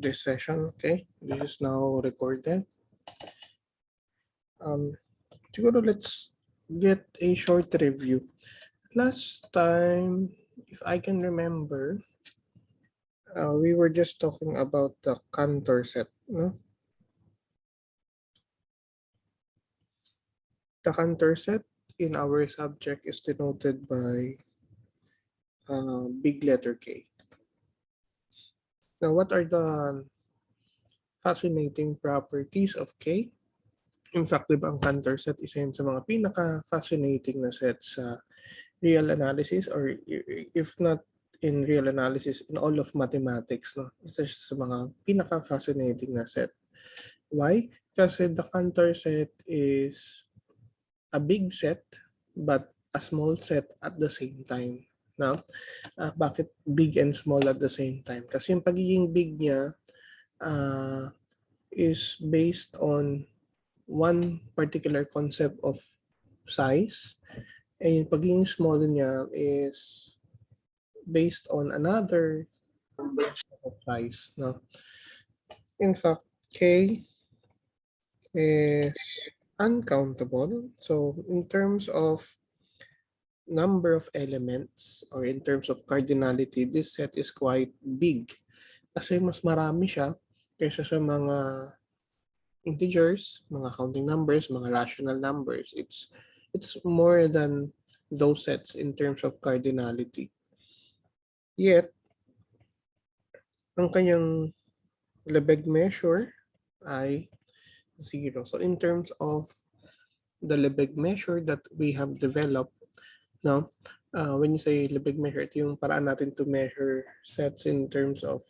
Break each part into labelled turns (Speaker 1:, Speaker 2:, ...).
Speaker 1: this session. Okay, this is now recorded. Siguro let's get a short review. Last time, if I can remember, we were just talking about the Cantor set. No? The Cantor set in our subject is denoted by big letter K. Now, what are the fascinating properties of K? In fact, diba, ang Cantor set isa yun sa mga pinaka-fascinating na set sa real analysis, or if not in real analysis, in all of mathematics. No? Isa sa mga pinaka-fascinating na set. Why? Kasi the Cantor set is a big set but a small set at the same time. Now, bakit big and small at the same time? Kasi yung pagiging big niya is based on one particular concept of size, and yung pagiging small niya is based on another of size. No? In fact, K is uncountable. So in terms of number of elements or in terms of cardinality, this set is quite big. Kasi mas marami siya kaysa sa mga integers, mga counting numbers, mga rational numbers. It's more than those sets in terms of cardinality. Yet, ang kanyang Lebesgue measure ay 0. So in terms of the Lebesgue measure that we have developed, no, when you say Lebesgue measure, ito yung paraan natin to measure sets in terms of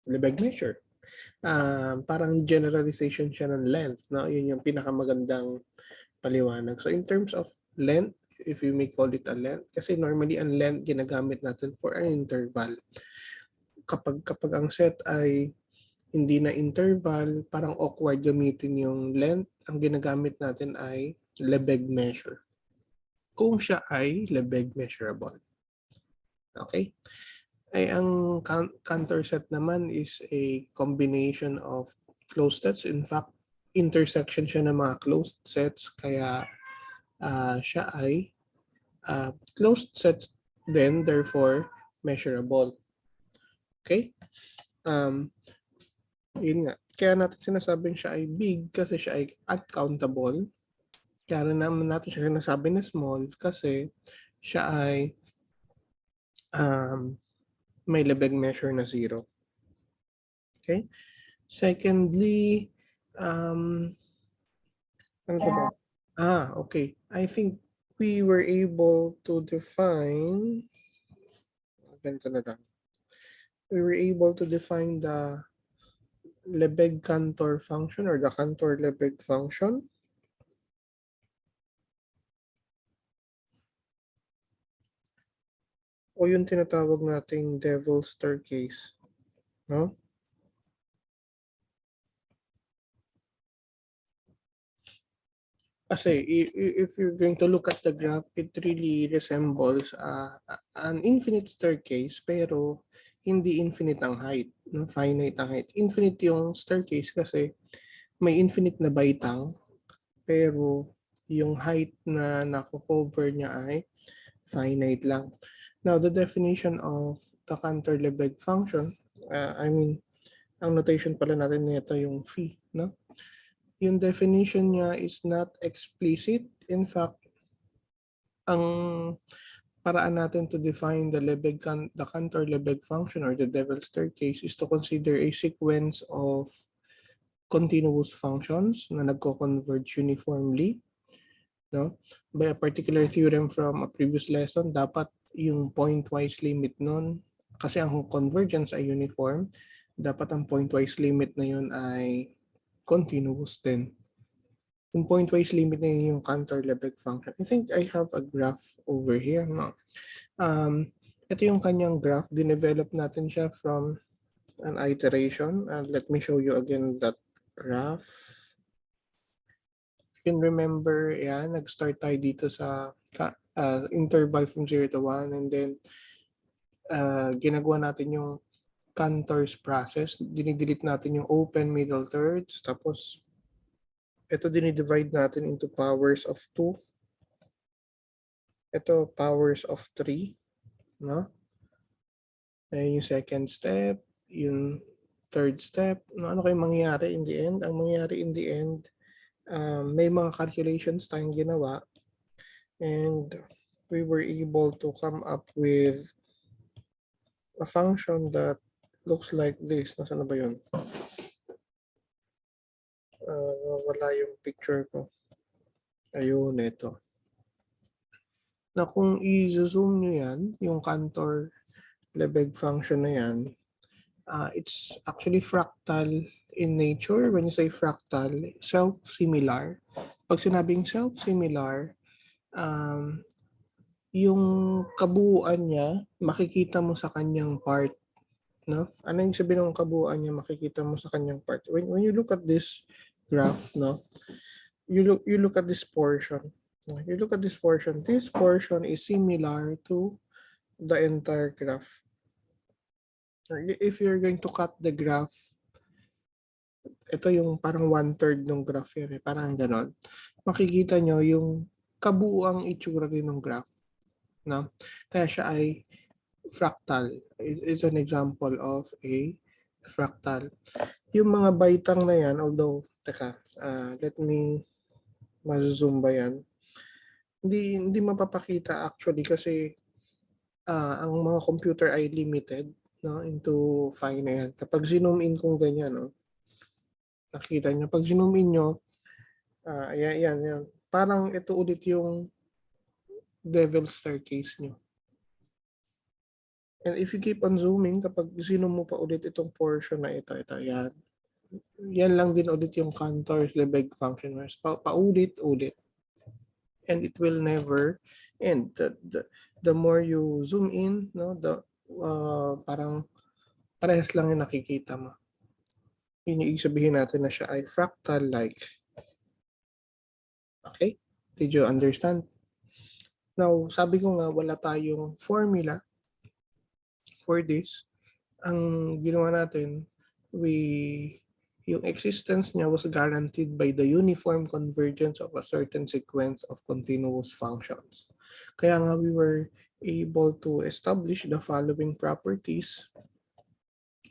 Speaker 1: Lebesgue measure. Parang generalization siya ng length. No? Yun yung pinakamagandang paliwanag. So in terms of length, if you may call it a length, kasi normally ang length ginagamit natin for an interval. Kapag ang set ay hindi na interval, parang awkward gamitin yung length. Ang ginagamit natin ay Lebesgue measure. Kung siya ay Lebesgue measurable. Okay? Ay ang Cantor set naman is a combination of closed sets. In fact, intersection siya ng mga closed sets, kaya siya ay closed sets then, therefore measurable. Okay? Yun nga. Kaya natin sinasabing siya ay big kasi siya ay uncountable. Kaya naman natin siya sinasabi na small kasi siya ay may Lebesgue measure na 0. Okay? Secondly, okay. I think we were able to define, the Lebesgue Cantor function or the Cantor-Lebesgue function. O yung tinatawag nating devil's staircase. No? Kasi if you're going to look at the graph, it really resembles an infinite staircase, pero hindi infinite ang height. No? Finite ang height. Infinite yung staircase kasi may infinite na baitang, pero yung height na nako-cover niya ay finite lang. Now, the definition of the Cantor-Lebesgue function, ang notation pala natin nito yung phi, no? Yung definition niya is not explicit. In fact, ang paraan natin to define the Cantor-Lebesgue function or the devil's staircase is to consider a sequence of continuous functions na nagko-converge uniformly, no? By a particular theorem from a previous lesson, dapat yung pointwise limit nun, kasi ang convergence ay uniform, dapat ang pointwise limit na yun ay continuous din. Yung pointwise limit na yun yung Cantor-Lebesgue function. I think I have a graph over here. No? Ito yung kanyang graph. Dinevelop natin siya from an iteration. Let me show you again that graph. You can remember, nag-start tayo dito sa interval from 0 to 1, and then ginagawa natin yung Cantor's process. Dinidelete natin yung open middle thirds. Tapos, ito dinidivide natin into powers of 2. Ito, powers of 3. No? Ayan yung second step. Yung third step. No? Ano kayong mangyayari in the end? Ang mangyayari in the end, may mga calculations tayong ginawa. And we were able to come up with a function that looks like this. Nasaan na ba yun? Wala yung picture ko. Ayun, ito. Na kung i-zoom nyo yan, yung Cantor-Lebesgue function na yan, it's actually fractal in nature. When you say fractal, self-similar. Pag sinabing self-similar, yung kabuuan niya, makikita mo sa kanyang part. No? Ano yung sabihin ng kabuuan niya, makikita mo sa kanyang part. When you look at this graph, no, you look at this portion. You look at this portion. This portion is similar to the entire graph. If you're going to cut the graph, ito yung parang 1/3 ng graph yun. Parang ganon. Makikita nyo yung kabuuang itsura din ng graph. No? Kaya siya ay fractal. It's an example of a fractal. Yung mga baitang na yan, although, let me ma-zoom ba yan? Hindi mapapakita actually kasi ang mga computer ay limited, no, into fine na yan. Kapag zoom in kung ganyan, no, nakita nyo. Pag zoom in nyo, yan. Parang ito ulit yung devil's staircase nyo. And if you keep on zooming, kapag zoom mo pa ulit itong portion na ito, yan. Yan lang din ulit yung Cantor-Lebesgue function. Paulit-ulit. And it will never end. The more you zoom in, no, parang parehas lang yung nakikita mo. Yun yung sabihin natin na siya ay fractal-like. Okay? Did you understand? Now, sabi ko nga, wala tayong formula for this. Ang ginawa natin, yung existence niya was guaranteed by the uniform convergence of a certain sequence of continuous functions. Kaya nga we were able to establish the following properties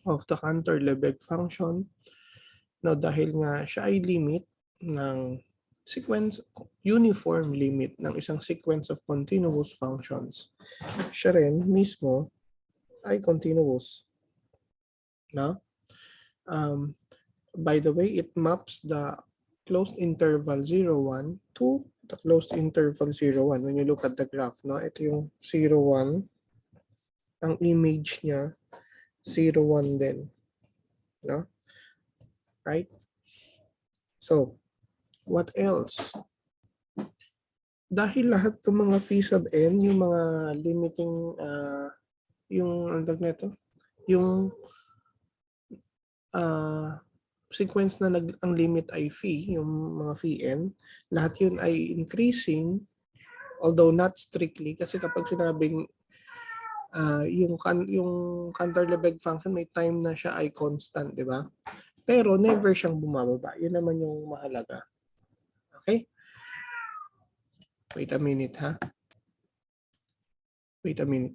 Speaker 1: of the Cantor-Lebesgue function. Now, dahil nga siya ay limit ng sequence, uniform limit ng isang sequence of continuous functions, siya rin mismo ay continuous. No? By the way, it maps the closed interval 0, 1 to the closed interval 0, 1. When you look at the graph, no? Ito yung 0, 1. Ang image niya, 0, 1 din. No? Right? So, what else? Dahil lahat ng mga phi sub n, yung mga limiting, yung andag nito, yung sequence na ang limit ay phi, yung mga phi n, lahat yun ay increasing, although not strictly, kasi kapag sinabing yung Cantor-Lebesgue function, may time na siya ay constant, di ba? Pero never siyang bumababa. Yun naman yung mahalaga. Okay? Wait a minute, ha? Wait a minute.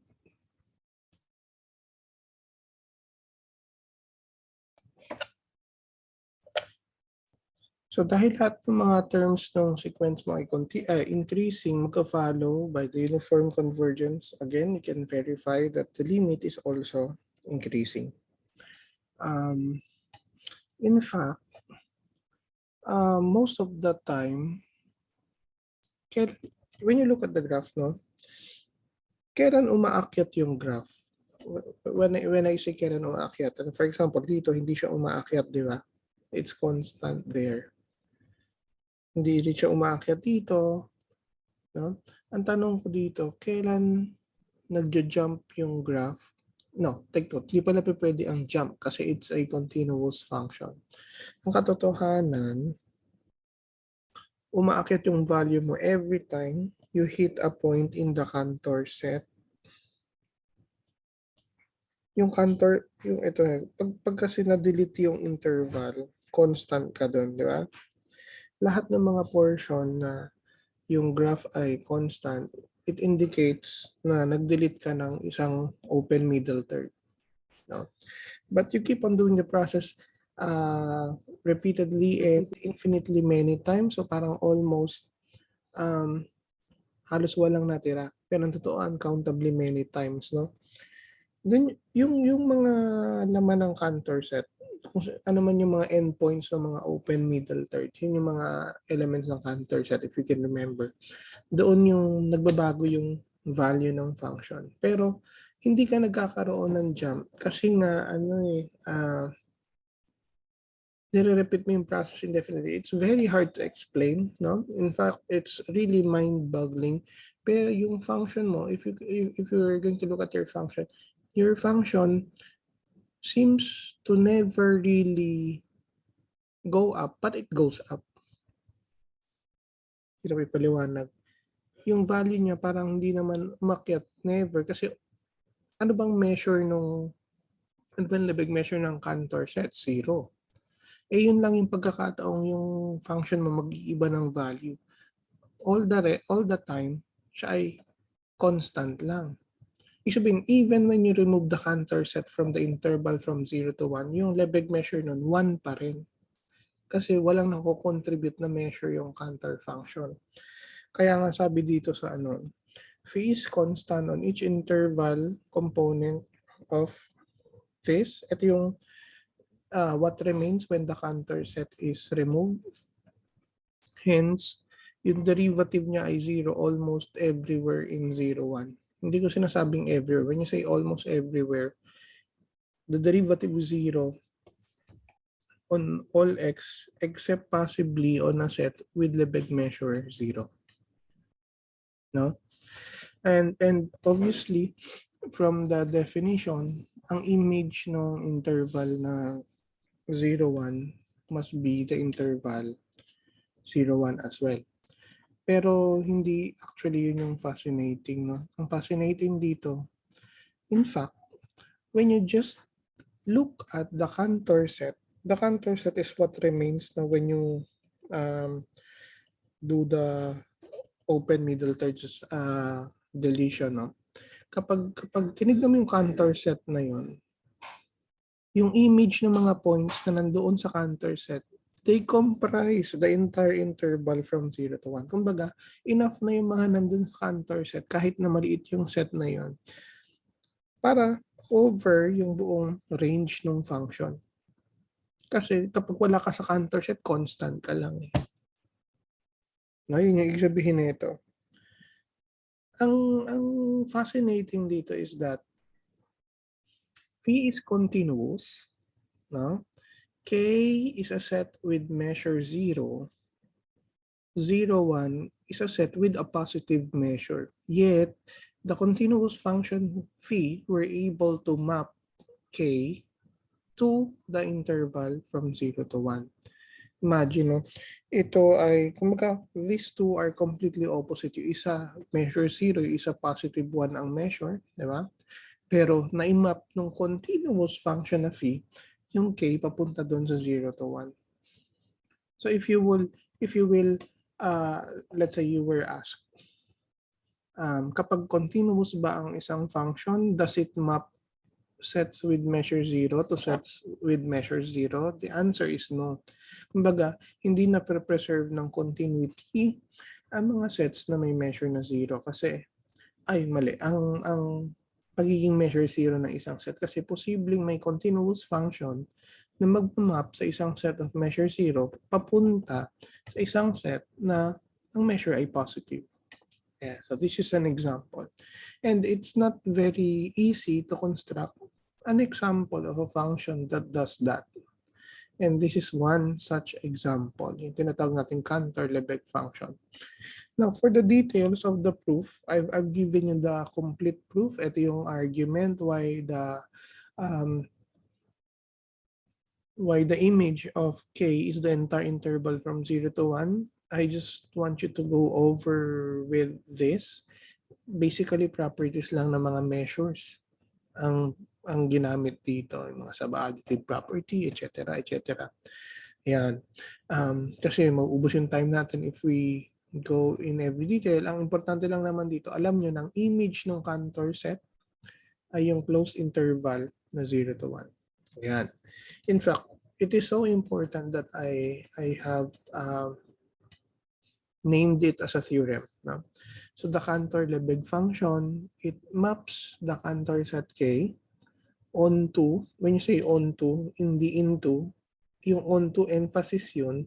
Speaker 1: So dahil lahat ng mga terms ng sequence mo ay increasing, magka-follow by the uniform convergence, again, you can verify that the limit is also increasing. In fact, most of the time, when you look at the graph, no, kailan umaakyat yung graph? When I say kailan umaakyat, and for example, dito hindi siya umaakyat, di ba? It's constant there. Hindi rin siya umaakyat dito. No? Ang tanong ko dito, kailan nagja-jump yung graph? No, take note. Hindi pala pwede ang jump kasi it's a continuous function. Ang katotohanan, umaakyat yung value mo every time you hit a point in the Cantor set yung Cantor, yung ito, pag kasi na-delete yung interval, constant ka doon, di ba? Lahat ng mga portion na yung graph ay constant, it indicates na nag-delete ka ng isang open middle third. No? But you keep on doing the process repeatedly and infinitely many times. So parang almost halos walang natira. Pero ang totoo, uncountably many times. No? Then, yung mga laman ng Cantor set, kung ano man yung mga endpoints ng mga open middle thirds, yun yung mga elements ng Cantor set, if you can remember. Doon yung nagbabago yung value ng function. Pero, hindi ka nagkakaroon ng jump kasi nga, nire-repeat mo yung process indefinitely. It's very hard to explain, no? In fact, it's really mind-boggling. Pero yung function mo, if you're going to look at your function seems to never really go up, but it goes up. Hirap ipaliwanag. Yung value niya parang hindi naman umakyat, never. Kasi ano bang ano bang labig measure ng Cantor set? Zero. Yun lang yung pagkakataong yung function mo mag-iiba ng value. All the time, siya ay constant lang. Ibig sabihin, even when you remove the Cantor set from the interval from 0 to 1, yung Lebesgue measure nun, 1 pa rin. Kasi walang nako-contribute na measure yung Cantor function. Kaya nga sabi dito sa phi is constant on each interval component of this. Ito yung what remains when the Cantor set is removed. Hence, yung derivative niya ay 0 almost everywhere in 0, 1. Hindi ko sinasabing everywhere. When you say almost everywhere, the derivative is 0 on all x except possibly on a set with Lebesgue measure 0. No? And obviously, from the definition, ang image ng interval na 0, 1 must be the interval 0, 1 as well. Pero hindi actually yun yung fascinating. No? Ang fascinating dito, in fact, when you just look at the Cantor set is what remains na when you do the open middle thirds deletion. No? Kapag tinignan mo yung Cantor set na yun, yung image ng mga points na nandoon sa Cantor set, they comprise the entire interval from 0 to 1. Kumbaga, enough na yung mga nandun sa Cantor set kahit na maliit yung set na yun para over yung buong range ng function. Kasi kapag wala ka sa Cantor set, constant ka lang. No, yun yung ibig sabihin nito. Ang fascinating dito is that phi is continuous. No? K is a set with measure 0. 0, 1 is a set with a positive measure. Yet, the continuous function phi we're able to map K to the interval from 0 to 1. Imagine, no? Ito ay, kumbaga, these two are completely opposite. Yung isa, measure 0, yung isa positive 1 ang measure, di ba? Pero, na-map ng continuous function na phi, yung K papunta doon sa 0 to 1. So, if you will, let's say you were asked, kapag continuous ba ang isang function, does it map sets with measure 0 to sets with measure 0? The answer is no. Kumbaga, hindi na pre-preserve ng continuity ang mga sets na may measure na 0 kasi, ay mali, ang pagiging measure 0 ng isang set kasi posibleng may continuous function na mag-map sa isang set of measure 0 papunta sa isang set na ang measure ay positive. Yeah, so this is an example. And it's not very easy to construct an example of a function that does that. And this is one such example. Yung tinatawag natin Cantor-Lebesgue function. Now, for the details of the proof, I've given you the complete proof. Ito yung argument why the image of K is the entire interval from 0 to 1. I just want you to go over with this. Basically, properties lang ng mga measures ang ang ginamit dito, yung mga sub-additive property, etc. etc. Yan. Kasi mauubos yung time natin if we go in every detail. Ang importante lang naman dito, alam nyo ng image ng Cantor set ay yung closed interval na 0 to 1. Yan. In fact, it is so important that I have named it as a theorem. No? So the Cantor-Lebesgue function, it maps the Cantor set K onto, when you say onto, hindi into, yung onto emphasis yun,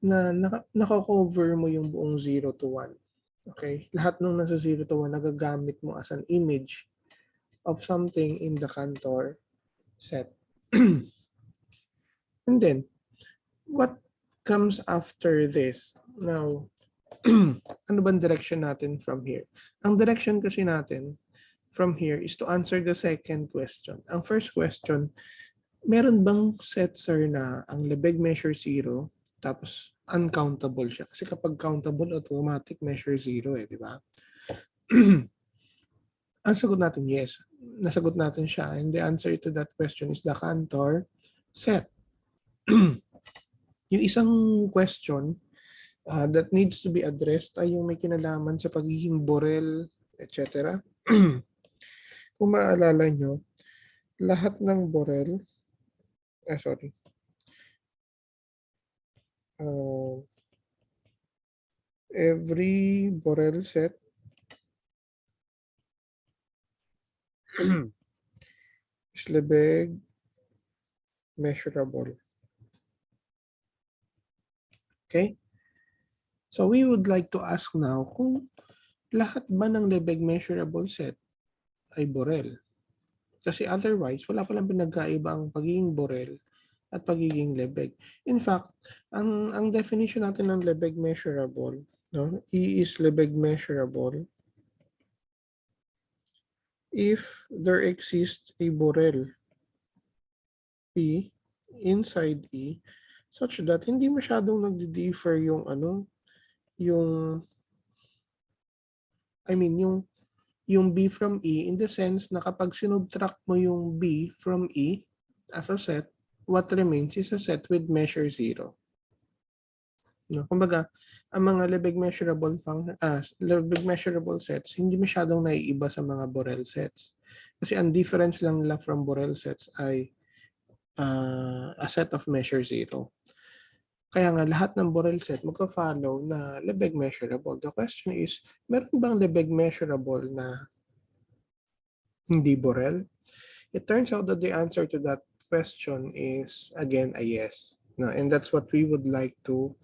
Speaker 1: na naka-cover mo yung buong 0 to 1. Okay? Lahat ng nasa 0 to 1, nagagamit mo as an image of something in the Cantor set. And then, what comes after this? Now, ano bang direction natin from here? Ang direction kasi natin from here is to answer the second question. Ang first question, meron bang set, sir, na ang Lebesgue measure 0 tapos uncountable siya? Kasi kapag countable, automatic measure 0 di ba? Ang sagot natin, yes. Nasagot natin siya. And the answer to that question is the Cantor set. Yung isang question that needs to be addressed ay yung may kinalaman sa pagiging Borel, etc. Kung maalala nyo, lahat ng Borel, every Borel set is Lebesgue measurable. Okay? So we would like to ask now kung lahat ba ng Lebesgue measurable set ay Borel. Kasi otherwise, wala palang pinagkaiba ang pagiging Borel at pagiging Lebesgue. In fact, ang definition natin ng Lebesgue measurable, no? E is Lebesgue measurable if there exists a Borel P inside E such that hindi masyadong nagdi-differ yung yung B from E in the sense na kapag sinubtract mo yung B from E as a set, what remains is a set with measure 0. No, kumbaga, ang mga Lebesgue measurable sets hindi masyadong naiiba sa mga Borel sets. Kasi ang difference lang nila from Borel sets ay a set of measure 0. Kaya nga lahat ng Borel set magka-follow na Lebesgue measurable. The question is, meron bang Lebesgue measurable na hindi Borel? It turns out that the answer to that question is, again, a yes. No, and that's what we would like to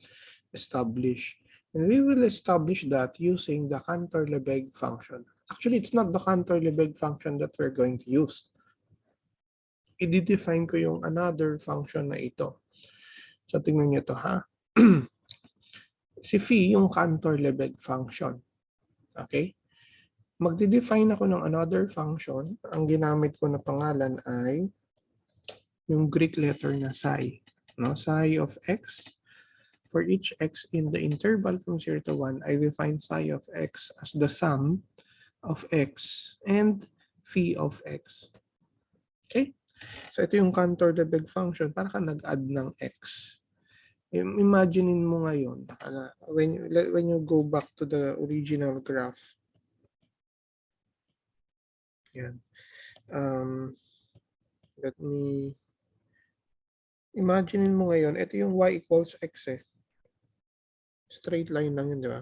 Speaker 1: establish. And we will establish that using the Cantor-Lebesgue function. Actually, it's not the Cantor-Lebesgue function that we're going to use. I-define ko yung another function na ito. So, tingnan niyo ito, ha? Si phi, yung Cantor-Lebesgue function. Okay? Magde-define ako ng another function. Ang ginamit ko na pangalan ay yung Greek letter na psi. No? Psi of x. For each x in the interval from 0 to 1, I define psi of x as the sum of x and phi of x. Okay? So, ito yung Cantor-Lebesgue function. Para ka nag-add ng x. Imaginein mo ngayon, when you go back to the original graph, yan. Let me, imaginein mo ngayon, ito yung y equals x eh. Straight line lang yun, di ba?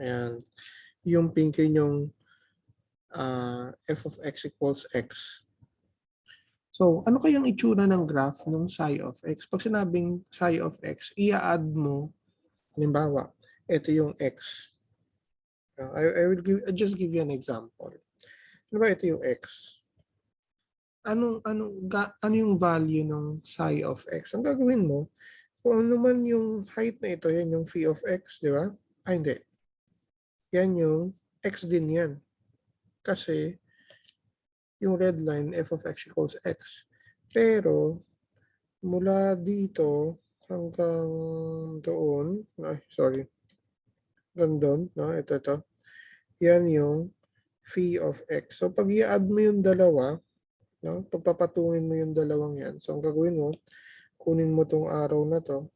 Speaker 1: Ayan. Yung pink yun yung f of x equals x. So, ano kayang itsura ng graph ng psi of x? Pag sinabing psi of x, i-add mo, halimbawa, ito yung x. I'll just give you an example. Ano ba ito yung x? Ano yung value ng psi of x? Ang gagawin mo, kung ano man yung height na ito, yan yung phi of x, di ba? Hindi. Yan yung x din yan. Kasi, yung red line, f of x equals x. Pero, mula dito hanggang doon, hanggang doon, no? Ito. Yan yung phi of x. So, pag i-add mo yung dalawa, No? Pagpapatungin mo yung dalawang yan. So, ang gagawin mo, kunin mo tong arrow na to,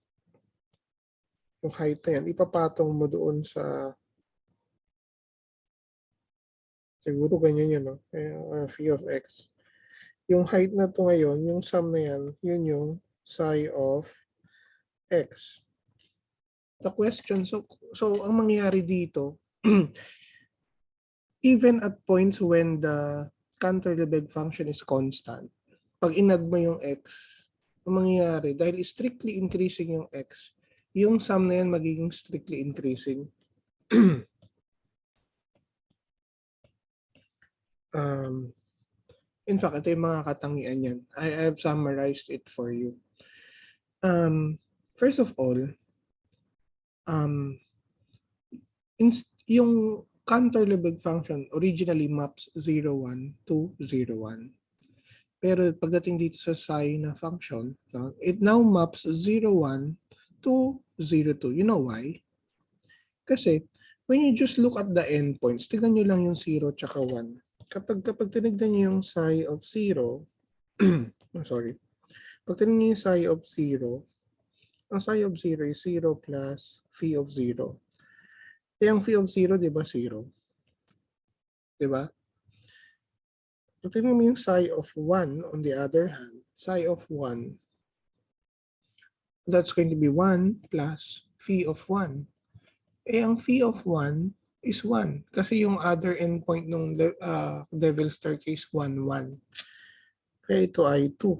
Speaker 1: yung height na yan, ipapatong mo doon sa, siguro ganyan yun, no? Phi of x. Yung height na to ngayon, yung sum na yan, yun yung psi of x. The question, so ang mangyayari dito, even at points when the Cantor-Lebesgue function is constant, pag inad mo yung x, ang mangyayari, dahil strictly increasing yung x, yung sum na yan magiging strictly increasing. In fact, ito yung mga katangian yan. I have summarized it for you. First of all, yung Cantor-Lebesgue function originally maps 0,1 to 0,1. Pero pagdating dito sa psi na function, no, it now maps 0,1 to 0,2. You know why? Kasi when you just look at the endpoints, tignan nyo lang yung 0 tsaka 1. Kapag tinignan nyo yung psi of 0, I'm sorry, pag tinignan nyo yung psi of 0, ang psi of 0 is 0 plus phi of 0. Eh, ang phi of 0, di ba 0? Di ba? Pag tinignan mo yung psi of 1, on the other hand, psi of 1, that's going to be 1 plus phi of 1. Eh, ang phi of 1 is 1. Kasi yung other endpoint ng Devil's Staircase, 1, 1. Kaya ito ay 2.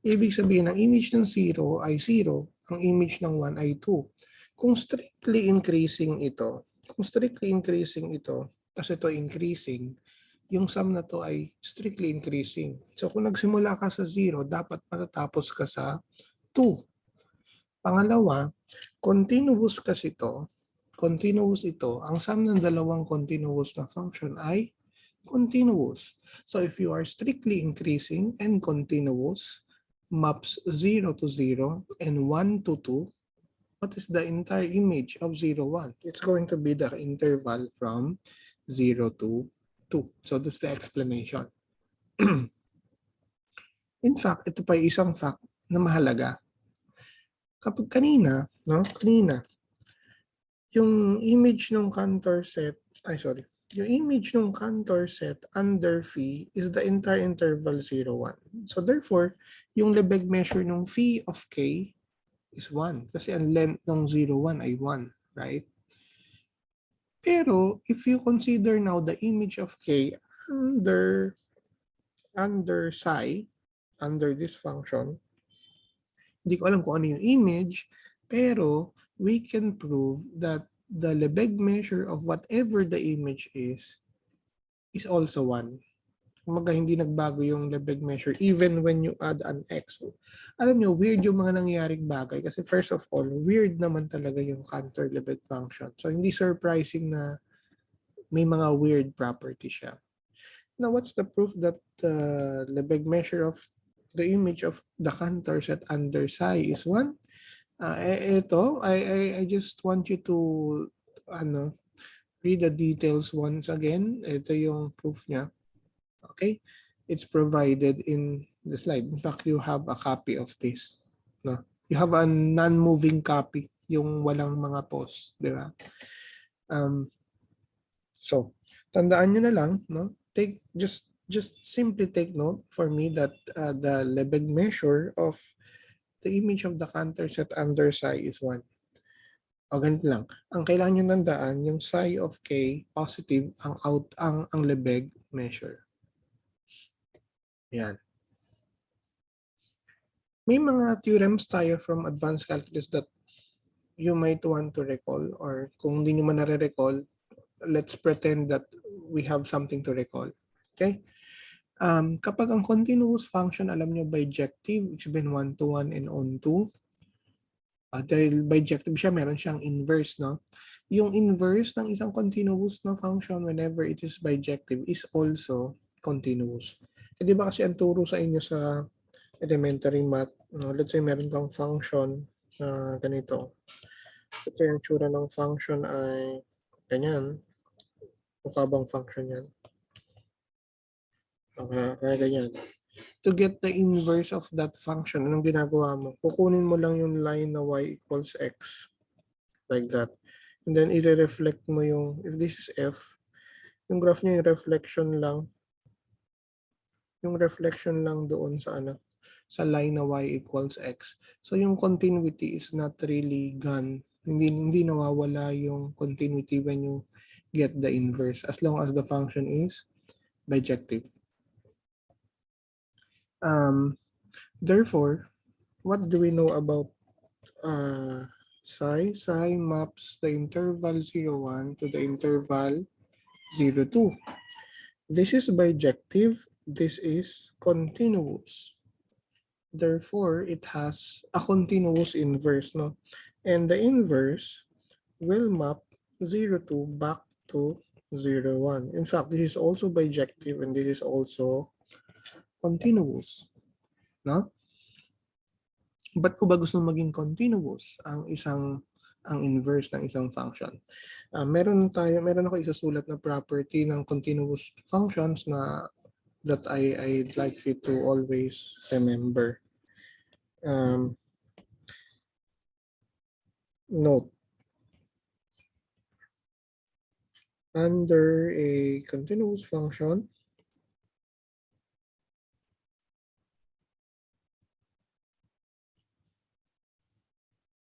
Speaker 1: Ibig sabihin, ang image ng 0 ay 0. Ang image ng 1 ay 2. Kung strictly increasing ito, kasi ito increasing, yung sum na to ay strictly increasing. So kung nagsimula ka sa 0, dapat matatapos ka sa 2. Pangalawa, continuous kasi ito. Continuous ito. Ang sum ng dalawang continuous na function ay continuous. So if you are strictly increasing and continuous, maps 0 to 0 and 1 to 2, what is the entire image of 0, 1? It's going to be the interval from 0 to 2. So that's the explanation. In fact, ito pa isang fact na mahalaga. Kapag kanina, yung image ng Cantor set, yung image ng Cantor set under phi is the entire interval 0, 1. So therefore, yung Lebesgue measure ng phi of k is 1. Kasi ang length ng 0, 1 ay 1, right? Pero if you consider now the image of k under psi, under this function, hindi ko alam kung ano yung image, pero we can prove that the Lebesgue measure of whatever the image is also 1. Kumaga hindi nagbago yung Lebesgue measure even when you add an x. Alam nyo, weird yung mga nangyaring bagay kasi first of all, weird naman talaga yung Cantor-Lebesgue function. So hindi surprising na may mga weird property siya. Now, what's the proof that the Lebesgue measure of the image of the Cantor set under psi is 1? I just want you to read the details once again. Ito yung proof niya. Okay? It's provided in the slide. In fact, you have a copy of this. No? You have a non-moving copy, yung walang mga pause, di ba? So, tandaan nyo na lang, no? Just simply take note for me that the Lebesgue measure of the image of the Cantor set under psi is 1. O ganito lang. Ang kailangan nyo tandaan, yung psi of k positive ang Lebesgue measure. Yan. May mga theorems tayo from advanced calculus that you might want to recall, or kung hindi nyo man nare-recall, let's pretend that we have something to recall. Okay? Kapag ang continuous function, alam nyo, bijective, which been 1 to 1 and on to, dahil bijective siya, meron siyang inverse, no? Yung inverse ng isang continuous na function whenever it is bijective is also continuous. E di ba kasi ang turo sa inyo sa elementary math, let's say meron kang function na ganito. Let's say ang tsura ng function ay ganyan. Mukha bang function yan? Okay, kaya ganyan. To get the inverse of that function, anong ginagawa mo? Kukunin mo lang yung line na y equals x. Like that. And then, i-reflect mo yung, if this is f, yung graph niya yung reflection lang doon sa sa line na y equals x. So, yung continuity is not really gone. Hindi nawawala yung continuity when you get the inverse as long as the function is bijective. Therefore, what do we know about psi? Psi maps the interval 0, 1 to the interval 0, 2. This is bijective. This is continuous. Therefore, it has a continuous inverse, no? And the inverse will map 0, 2 back to 0, 1. In fact, this is also bijective and this is also continuous, no? Ba't ko ba gusto maging continuous ang inverse ng isang function? Meron ako isusulat na property ng continuous functions na that I'd like you to always remember. Note, under a continuous function,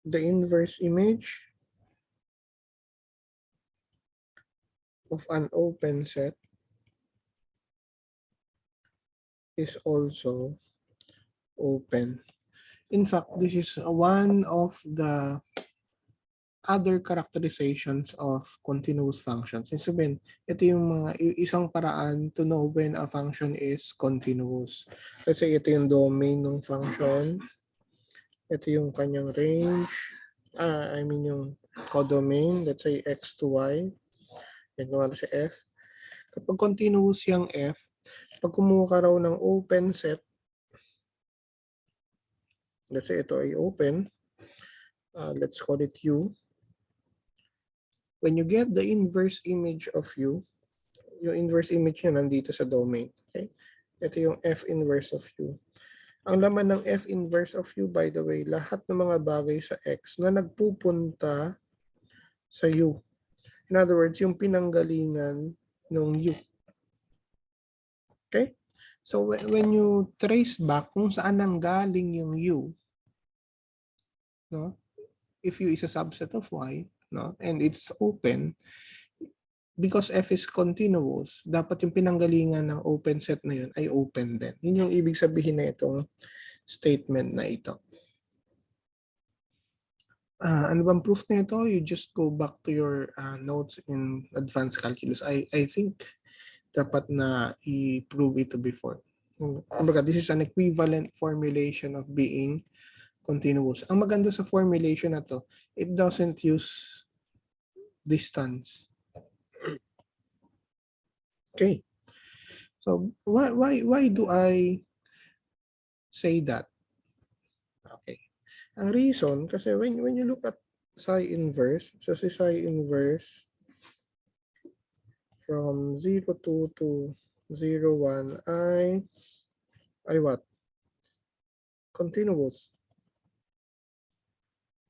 Speaker 1: the inverse image of an open set is also open. In fact, this is one of the other characterizations of continuous functions. Sabihin, ito yung mga isang paraan to know when a function is continuous. Let's say ito yung domain ng function. Ito yung kanyang range. Yung codomain. Let's say x to y. Ito si f. Kapag continuous yung f, pag kumuha ka raw ng open set, let's say ito ay open, let's call it U. When you get the inverse image of U, yung inverse image niya nandito sa domain. Okay? Ito yung F inverse of U. Ang laman ng F inverse of U, by the way, lahat ng mga bagay sa X na nagpupunta sa U. In other words, yung pinanggalingan ng U. Okay? So when you trace back kung saan nanggaling yung U, no? If U is a subset of Y, no, and it's open, because F is continuous, dapat yung pinanggalingan ng open set na yun ay open din. Yun yung ibig sabihin na itong statement na ito. Ano bang proof na ito? You just go back to your notes in advanced calculus. I think dapat na i-prove ito before. Kumbaga, this is an equivalent formulation of being continuous. Ang maganda sa formulation na to, it doesn't use distance. Okay. So why do I say that? Okay. Ang reason kasi when you look at psi inverse, so si psi inverse from 0, 2 to 0, 1 ay what? Continuous.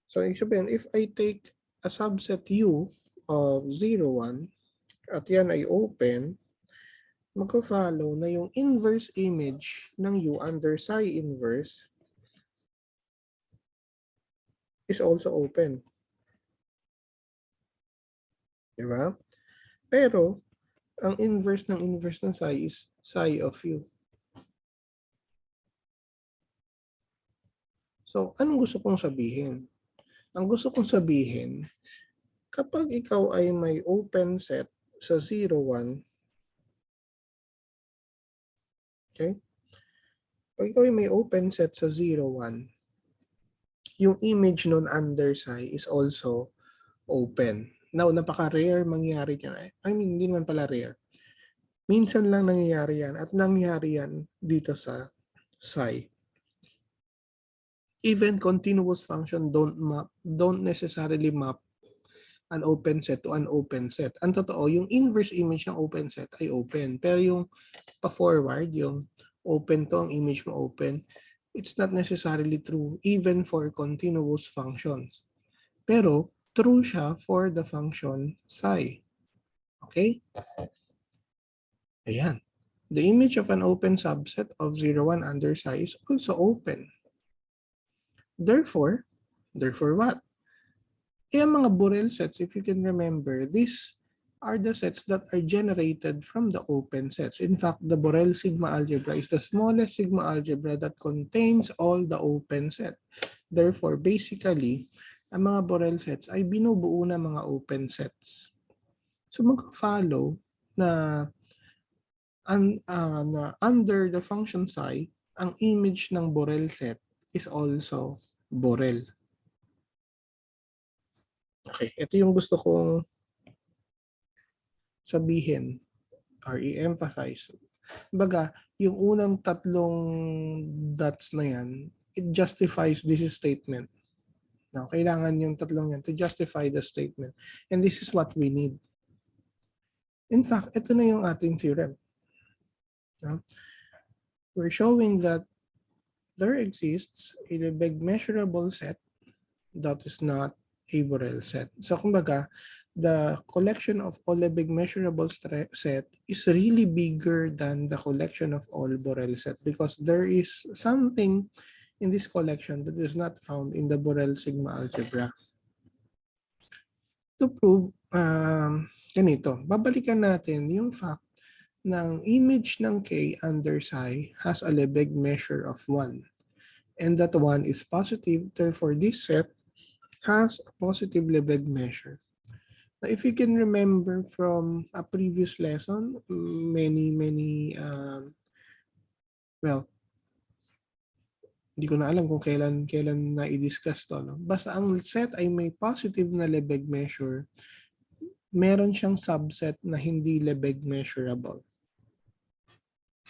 Speaker 1: So ibig sabihin, if I take a subset U of 0, 1 at yan ay open, magka-follow na yung inverse image ng U under psi inverse is also open. Diba? Pero, ang inverse ng psi is psi of U. So, anong gusto kong sabihin? Ang gusto kong sabihin, kapag ikaw ay may open set sa 0, 1, okay? Pag ikaw ay may open set sa 0, 1, yung image nun under psi is also open. Now, napaka-rare mangyari yan. I mean, hindi naman pala rare. Minsan lang nangyayari yan at nangyayari yan dito sa psi. Even continuous function don't necessarily map an open set to an open set. Ang totoo, yung inverse image ng open set ay open. Pero yung pa-forward, yung open to, ang image mo open, it's not necessarily true even for continuous functions. Pero true siya for the function psi. Okay? Ayan. The image of an open subset of 0, 1 under psi is also open. Therefore what? Ang mga Borel sets, if you can remember, these are the sets that are generated from the open sets. In fact, the Borel sigma algebra is the smallest sigma algebra that contains all the open set. Therefore, basically, ang mga Borel sets ay binubuo na mga open sets. So mag-follow na under the function psi, ang image ng Borel set is also Borel. Okay, ito yung gusto kong sabihin or i-emphasize. Baga, yung unang tatlong dots na yan, it justifies this statement. Now, kailangan yung tatlong yan to justify the statement. And this is what we need. In fact, ito na yung ating theorem. We're showing that there exists a Lebesgue measurable set that is not a Borel set. So, kumbaga, the collection of all Lebesgue measurable set is really bigger than the collection of all Borel set because there is something in this collection that is not found in the Borel sigma algebra. To prove, ganito, babalikan natin yung fact ng image ng K under psi has a Lebesgue measure of 1. And that 1 is positive, therefore this set has a positive Lebesgue measure. Now, if you can remember from a previous lesson, hindi ko na alam kung kailan na i-discuss to. No? Basta ang set ay may positive na Lebesgue measure, meron siyang subset na hindi Lebesgue measurable.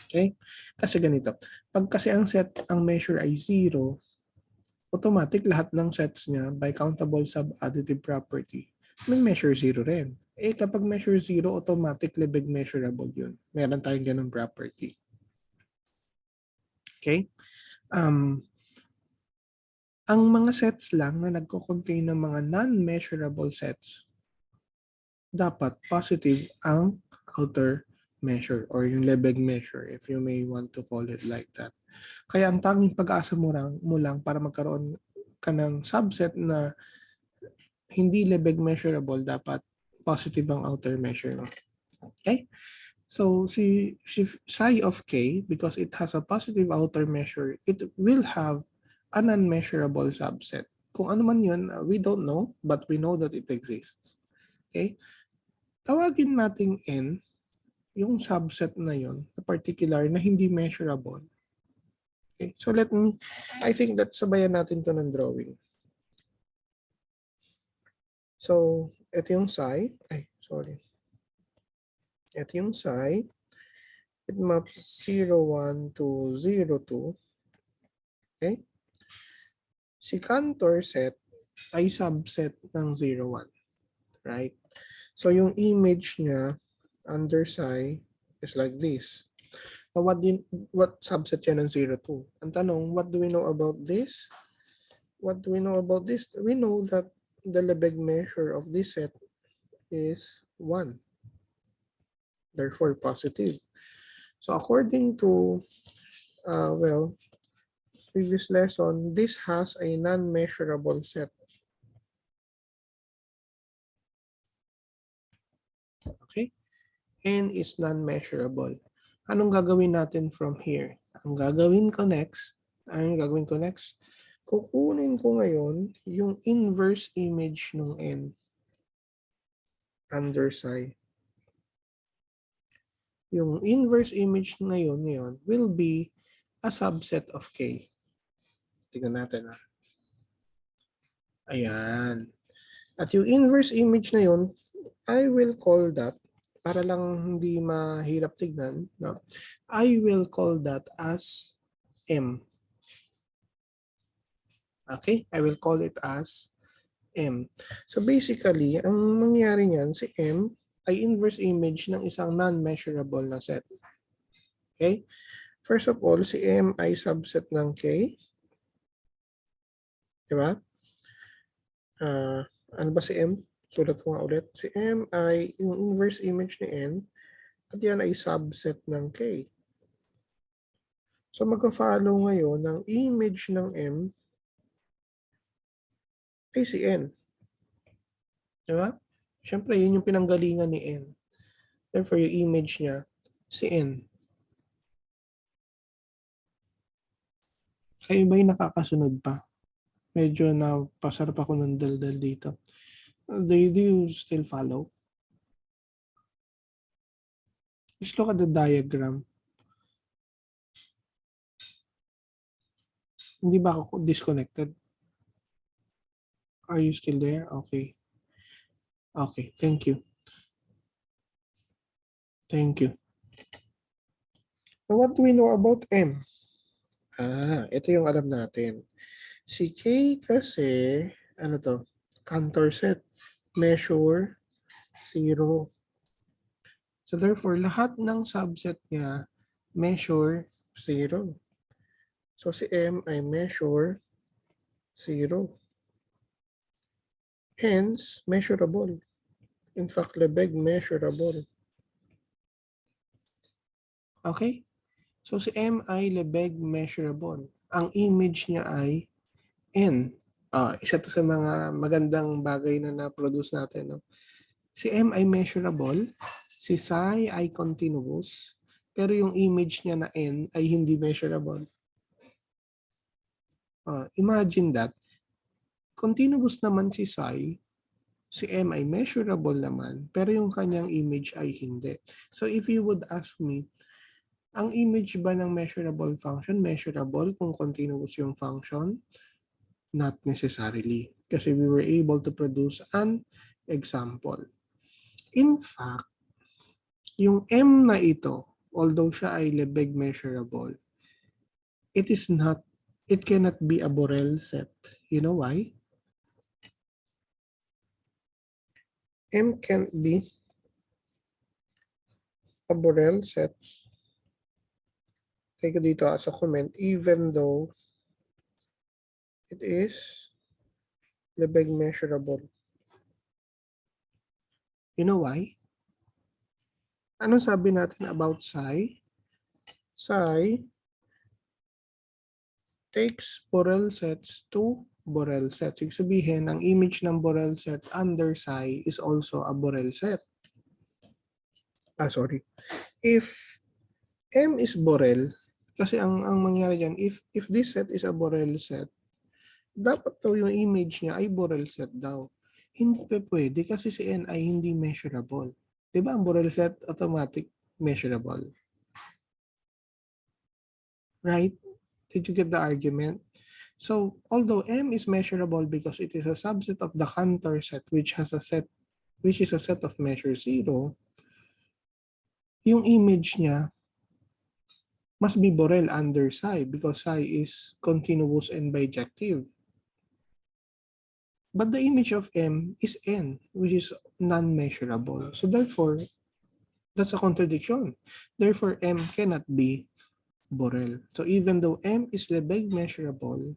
Speaker 1: Okay? Kasi ganito, pag kasi ang set, ang measure ay 0, automatic lahat ng sets niya by countable sub-additive property, may measure 0 rin. Kapag measure 0, automatic Lebesgue measurable yun. Meron tayong ganung property. Okay? Ang mga sets lang na nagko-contain ng mga non-measurable sets, dapat positive ang outer measure or yung Lebesgue measure if you may want to call it like that. Kaya ang tanging pag-asa mo lang para magkaroon ka ng subset na hindi Lebesgue measurable, dapat positive ang outer measure. No? Okay? So, si psi of K, because it has a positive outer measure, it will have an unmeasurable subset. Kung ano man yun, we don't know, but we know that it exists. Okay? Tawagin natin N, yung subset na yun, na particular, na hindi measurable. Okay? So, I think that sabayan natin to ng drawing. So, ito yung psi. Ito yung psi. It maps 0, 1 to 0, 2. Okay? Si Cantor set ay subset ng 0, 1. Right? So, yung image niya under psi is like this. Now, what subset yan ng 0, 2? Ang tanong, what do we know about this? What do we know about this? We know that the Lebesgue measure of this set is 1. Therefore, positive. So, according to, previous lesson, this has a non-measurable set. Okay? N is non-measurable. Anong gagawin natin from here? Ang gagawin ko next, kukunin ko ngayon yung inverse image ng N under psi. Yung inverse image ngayon will be a subset of K. Tingnan natin. Ayan. At yung inverse image na yun, I will call that, para lang hindi mahirap tignan, no? I will call that as M. Okay? I will call it as M. So basically, ang mangyari niyan, si M ay inverse image ng isang non-measurable na set. Okay? First of all, si M ay subset ng K. Diba? Ano ba si M? Sulat ko nga ulit. Si M ay yung inverse image ni N at yan ay subset ng K. So magka-follow ngayon ng image ng M ay si N. Diba? Siyempre, yun yung pinanggalingan ni N. Therefore, yung image niya, si N. Kayo ba yung nakakasunod pa? Medyo napasarap ako ng daldal dito. Do you still follow? Just look at the diagram. Hindi ba ako disconnected? Are you still there? Okay. Okay, thank you. Thank you. So what do we know about M? Ito yung alam natin. Si K kasi, ano to? Cantor set. Measure 0. So therefore, lahat ng subset niya, measure 0. So si M ay measure 0. Hence, measurable. In fact, Lebesgue measurable. Okay? So si M ay Lebesgue measurable. Ang image niya ay N. Isa to sa mga magandang bagay na na-produce natin. No? Si M ay measurable, si psi ay continuous, pero yung image niya na N ay hindi measurable. Imagine that. Continuous naman si psi, si M ay measurable naman, pero yung kanyang image ay hindi. So if you would ask me, ang image ba ng measurable function, measurable kung continuous yung function? Not necessarily. Kasi we were able to produce an example. In fact, yung M na ito, although siya ay Lebesgue measurable, it cannot be a Borel set. You know why? M can't be a Borel set. Take it dito as a comment, even though it is Lebesgue measurable. You know why? Ano sabi natin about psi? Psi takes Borel sets to Borel sets. Ibig sabihin, ang image ng Borel set under psi is also a Borel set. If M is Borel, kasi ang mangyari dyan, if this set is a Borel set, dapat daw yung image niya ay Borel set daw. Hindi pa pwede kasi si N ay hindi measurable. Diba ang Borel set automatic measurable? Right? Did you get the argument? So, although M is measurable because it is a subset of the Cantor set which is a set of measure 0, yung image niya must be Borel under psi because psi is continuous and bijective. But the image of M is N, which is non-measurable. So therefore, that's a contradiction. Therefore, M cannot be Borel. So even though M is Lebesgue measurable,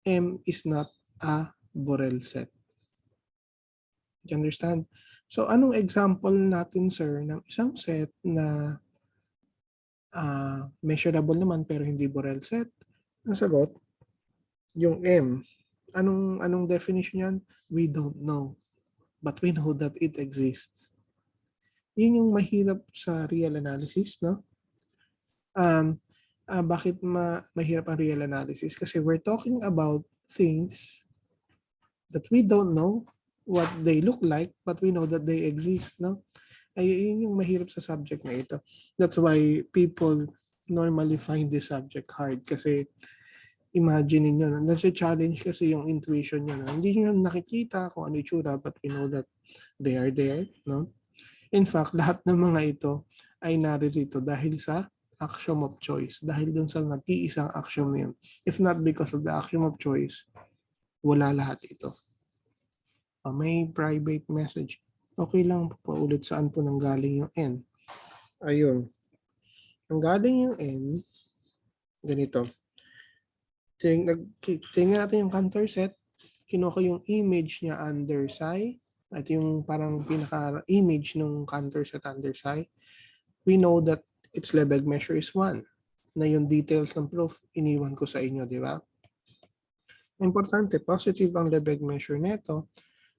Speaker 1: M is not a Borel set. You understand? So anong example natin, sir, ng isang set na measurable naman pero hindi Borel set? Ang sagot, yung M. Anong definition yan? We don't know. But we know that it exists. Yun yung mahirap sa real analysis, no? Bakit mahirap ang real analysis? Kasi we're talking about things that we don't know what they look like, but we know that they exist, no? Ay, yun yung mahirap sa subject na ito. That's why people normally find this subject hard kasi imagine niyo, nasa-challenge kasi yung intuition niyo. No? Hindi niyo nakikita kung ano itsura, but we know that they are there, no? In fact, lahat ng mga ito ay naririto dahil sa axiom of choice. Dahil dun sa nag-iisang axiom na yun. If not because of the axiom of choice, wala lahat ito. May private message. Okay lang, paulit saan po nanggaling yung N. Ayun. Ang galing yung n, ganito. Tingnan natin yung counter set. Kinuha ko yung image niya under psi. At yung parang pinaka-image ng counter set under psi. We know that its Lebesgue measure is 1. Na yung details ng proof, iniwan ko sa inyo, di ba? Importante, positive ang Lebesgue measure nito.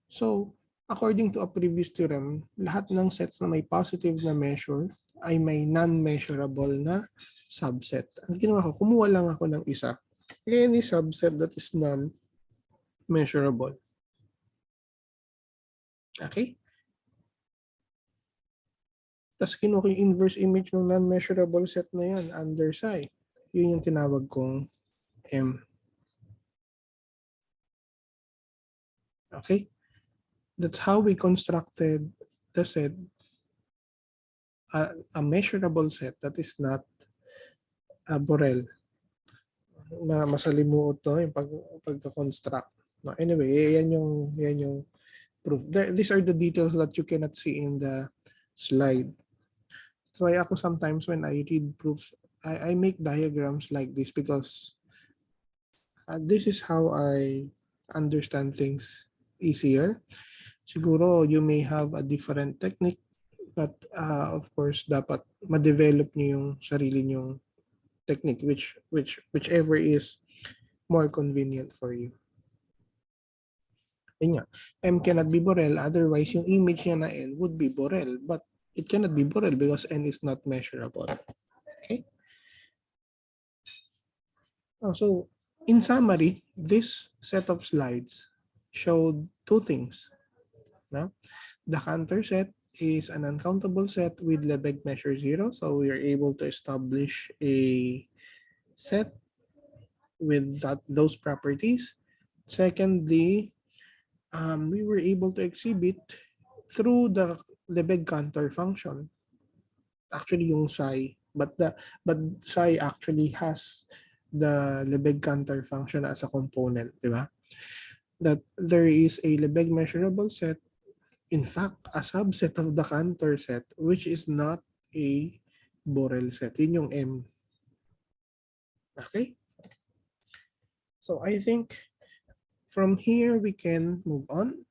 Speaker 1: So, according to a previous theorem, lahat ng sets na may positive na measure ay may non-measurable na subset. Ang ginawa ko, kumuha lang ako ng isa. Any subset that is non-measurable. Okay? Tapos kinuha ko yung inverse image ng non-measurable set na yan, under psi. Yun yung tinawag kong M. Okay? That's how we constructed the set, a measurable set that is not a Borel. Masalimuot to yung pagka-construct. No, anyway, yan yung proof. These are the details that you cannot see in the slide. So ako sometimes when I read proofs, I make diagrams like this because this is how I understand things easier. Siguro you may have a different technique, but of course dapat ma-develop niyo yung sarili niyong technique whichever is more convenient for you. Yun nga, M cannot be Borel, otherwise yung image niya na N would be Borel, but it cannot be Borel because N is not measurable. Okay? So, in summary, this set of slides showed two things. No? The counter set is an uncountable set with Lebesgue measure 0, so we are able to establish a set with those properties. Secondly, we were able to exhibit through the Lebesgue counter function. Actually, yung psi, but psi actually has the Lebesgue counter function as a component, di ba? That there is a Lebesgue measurable set, in fact, a subset of the counter set, which is not a Borel set. Yun yung M. Okay? So I think from here we can move on.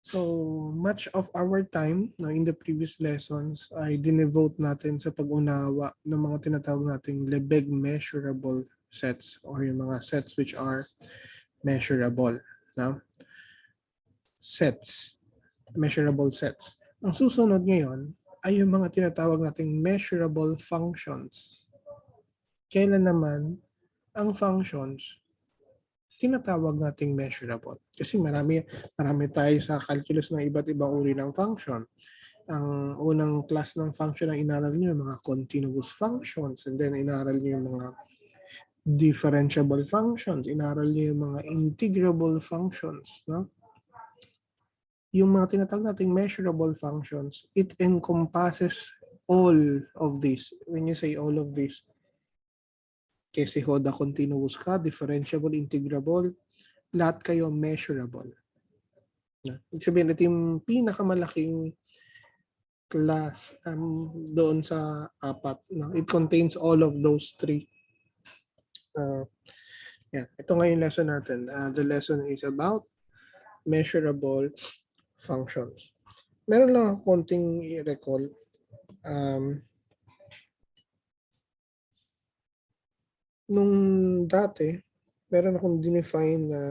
Speaker 1: So much of our time in the previous lessons ay dinevote natin sa pag-unawa ng mga tinatawag nating Lebesgue measurable sets or yung mga sets which are measurable. No? Sets. Measurable sets. Ang susunod ngayon ay yung mga tinatawag nating measurable functions. Kailan naman ang functions tinatawag nating measurable? Kasi marami tayo sa calculus ng iba't ibang uri ng function. Ang unang class ng function na inaral niyo yung mga continuous functions, and then inaral niyo yung mga differentiable functions, inaral niyo yung mga integrable functions, no? Yung mga tinatawag nating measurable functions, it encompasses all of this. When you say all of this, kasi hoda continuous ka, differentiable, integrable, lahat kayo measurable. Ibig sabihin, ito yung pinakamalaking class doon sa apat. No? It contains all of those three. Ito ngayon lesson natin. The lesson is about measurable functions. Meron lang ako konting i-recall. Nung dati, meron akong dinefine na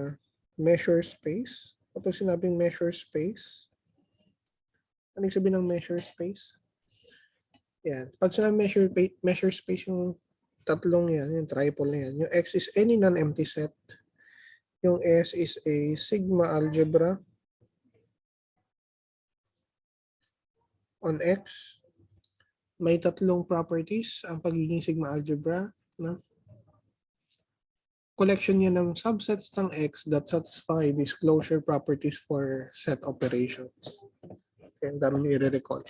Speaker 1: measure space. Kapag sinabing measure space, ano yung sabihin ng measure space? Yan. Pag sinabing measure space, yung tatlong yan, yung triple na yan. Yung X is any non-empty set. Yung S is a sigma algebra on X. May tatlong properties ang pagiging sigma algebra. No? Collection niya ng subsets ng X that satisfy these closure properties for set operations. Okay, ang dami niyo i-recall.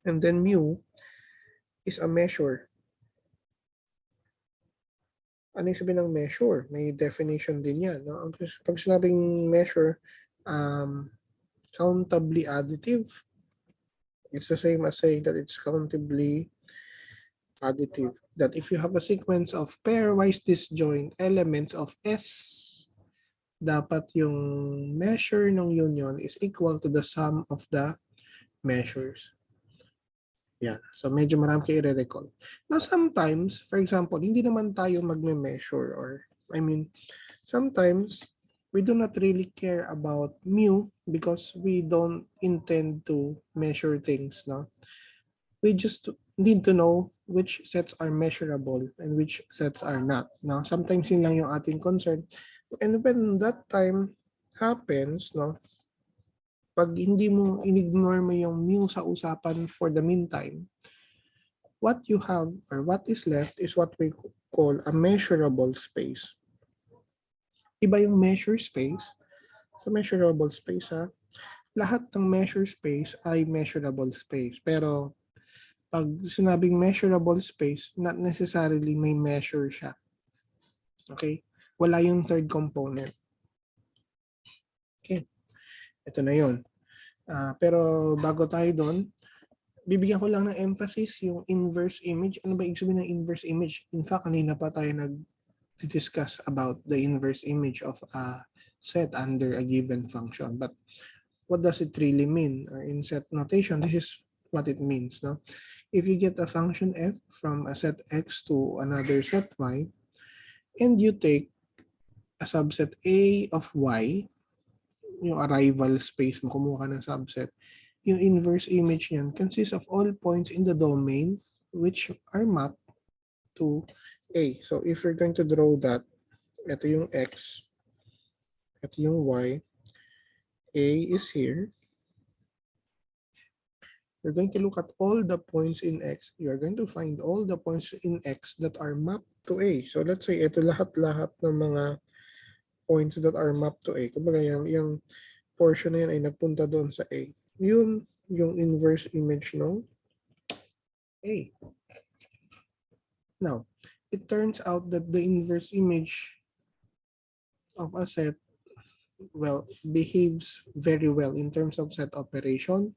Speaker 1: And then mu is a measure. Ano yung sabihin ng measure? May definition din yan. No? Pag sinabing measure, countably additive, it's the same as saying that it's countably additive, that if you have a sequence of pairwise disjoint elements of S, dapat yung measure ng union is equal to the sum of the measures. Yeah. So medyo marami kayo i-recall. Now sometimes, for example, hindi naman tayo magme-measure, or I mean, sometimes we do not really care about mu because we don't intend to measure things, no? We just need to know which sets are measurable and which sets are not. Now, sometimes yun lang yung ating concern. And when that time happens, no, pag hindi mo in-ignore mo yung mu sa usapan for the meantime, what you have or what is left is what we call a measurable space. Iba yung measure space sa measurable space, ha. Lahat ng measure space ay measurable space. Pero pag sinabing measurable space, not necessarily may measure siya. Okay? Wala yung third component. Okay. Ito na yun. Pero bago tayo doon, bibigyan ko lang ng emphasis yung inverse image. Ano ba ibig sabihin ng inverse image? In fact, kanina pa tayo nag-discuss about the inverse image of a set under a given function. But what does it really mean? In set notation, this is what it means. No? If you get a function f from a set x to another set y, and you take a subset A of y, yung arrival space mo, kumuha ka ng subset, yung inverse image niyan consists of all points in the domain which are mapped to A. So if you're going to draw that, ito yung x, ito yung y, A is here. You're going to look at all the points in x. You're going to find all the points in x that are mapped to A. So let's say ito lahat-lahat ng mga points that are mapped to A. Kumbaga yung portion na yan ay nagpunta doon sa A. Yun yung inverse image ng A. Now, it turns out that the inverse image of a set, well, behaves very well in terms of set operation.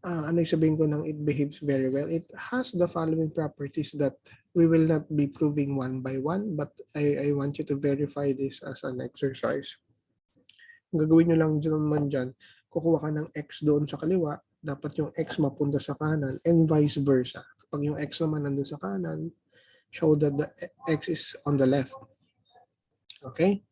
Speaker 1: Ano yung sabihin ko ng it behaves very well? It has the following properties that we will not be proving one by one, but I want you to verify this as an exercise. Ang gagawin nyo lang naman dyan, kukuha ka ng x doon sa kaliwa, dapat yung x mapunta sa kanan, and vice versa. Kapag yung x naman nandun sa kanan, show that the x is on the left. Okay?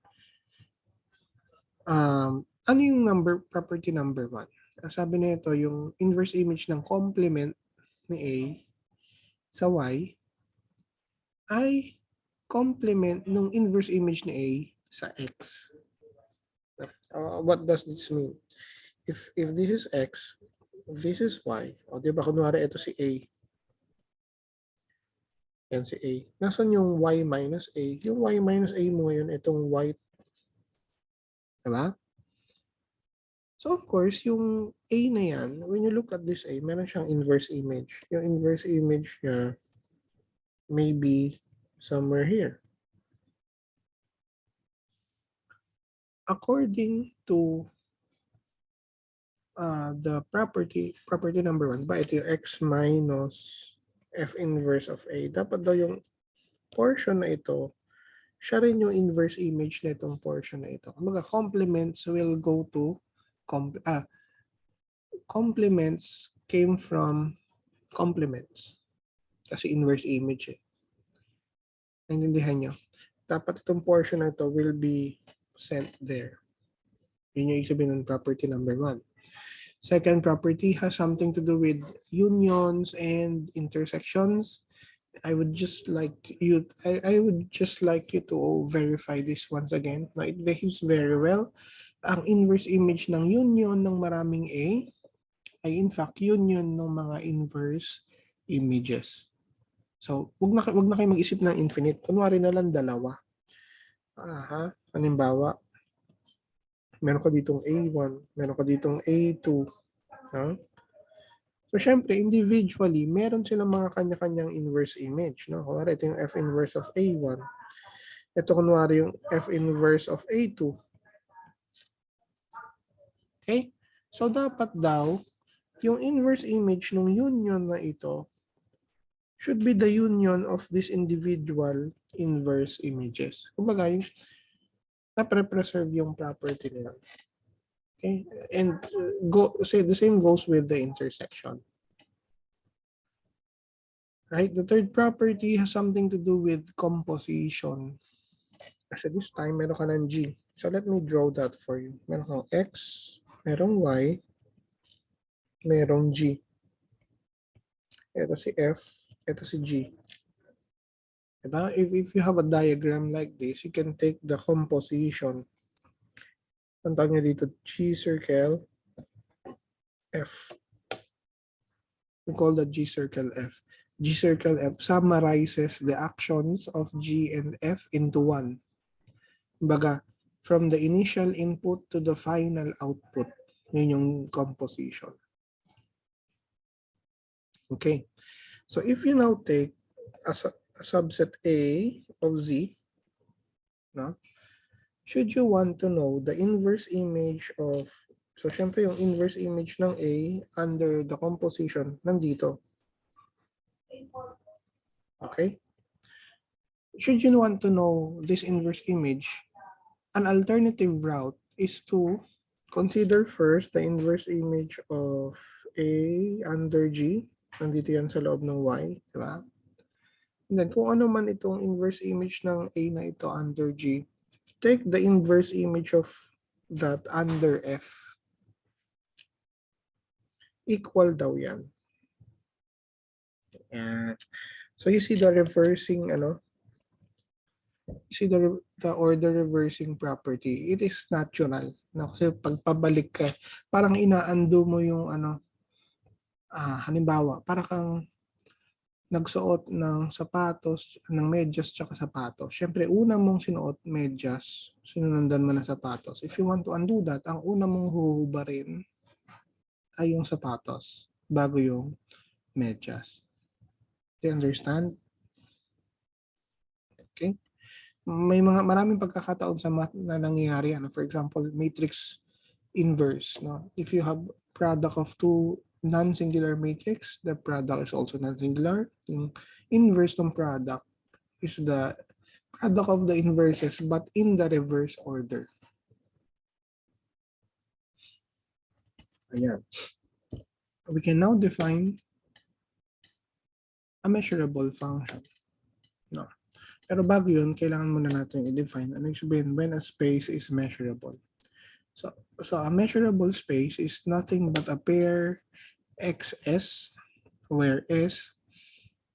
Speaker 1: Ano yung property number 1? Sabi nito, yung inverse image ng complement ni A sa Y ay complement ng inverse image ni A sa X. What does this mean? If this is X, this is Y. O diba, kunwari ito si A. Yan si A. Nasaan yung Y minus A? Yung Y minus A mo ngayon, itong Y. Diba? So of course, yung A na yan, when you look at this A, meron siyang inverse image. Yung inverse image niya may be somewhere here. According to the property number 1, ba ito yung x minus f inverse of A. Dapat daw yung portion na ito, siya rin yung inverse image na itong portion na ito. Kumbaga, complements will go to complements came from complements. Kasi inverse image eh. Naintindihan nyo? Dapat itong portion na ito will be sent there. Yun yung sabihin ng property number 1. Second property has something to do with unions and intersections. I would just like you to verify this once again. Now, it behaves very well. Ang inverse image ng union ng maraming A ay in fact union ng mga inverse images. So, wag na kayo mag-isip ng infinite. Kunwari na lang dalawa. Halimbawa, meron ka ditong A1, meron ka ditong A2. So, syempre, individually, meron silang mga kanya-kanyang inverse image. No? Kunwari, ito yung F inverse of A1. Ito, kunwari, yung F inverse of A2. Okay? So, dapat daw, yung inverse image ng union na ito should be the union of this individual inverse images. Kumbaga, yung na-preserve yung property nila. Okay? And the same goes with the intersection. Right? The third property has something to do with composition. Kasi this time, meron ka ng G. So let me draw that for you. Meron kang X, merong Y, merong G. Ito si F, ito si G. Diba? If you have a diagram like this, you can take the composition. Ang tawag nyo dito, G circle F. We call that G circle F. G circle F summarizes the actions of G and F into one. Baga, from the initial input to the final output. Yun yung composition. Okay. So if you now take a subset A of Z, no? Should you want to know the inverse image of, so syempre yung inverse image ng A under the composition nandito. Okay? Should you want to know this inverse image, an alternative route is to consider first the inverse image of A under G. Nandito yan sa loob ng Y. Diba? And then kung ano man itong inverse image ng A na ito under G, take the inverse image of that under F. Equal daw yan. So you see the reversing, you see the order reversing property. It is natural. No? Kasi pagpabalik ka, parang ina-undo mo yung halimbawa, para kang nagsuot ng sapatos, ng medyas tsaka sapatos. Siyempre, una mong sinuot medyas, sinundan mo na sapatos. If you want to undo that, ang una mong huhubarin ay yung sapatos bago yung medyas. Do you understand? Okay? Maraming pagkakataon sa math na nangyayari. For example, matrix inverse. No? If you have product of two non-singular matrix, the product is also non-singular. Yung inverse ng product is the product of the inverses but in the reverse order. Ayan. We can now define a measurable function. No. Pero bago yun, kailangan muna natin i-define ano yung sabihin when a space is measurable. So a measurable space is nothing but a pair XS where S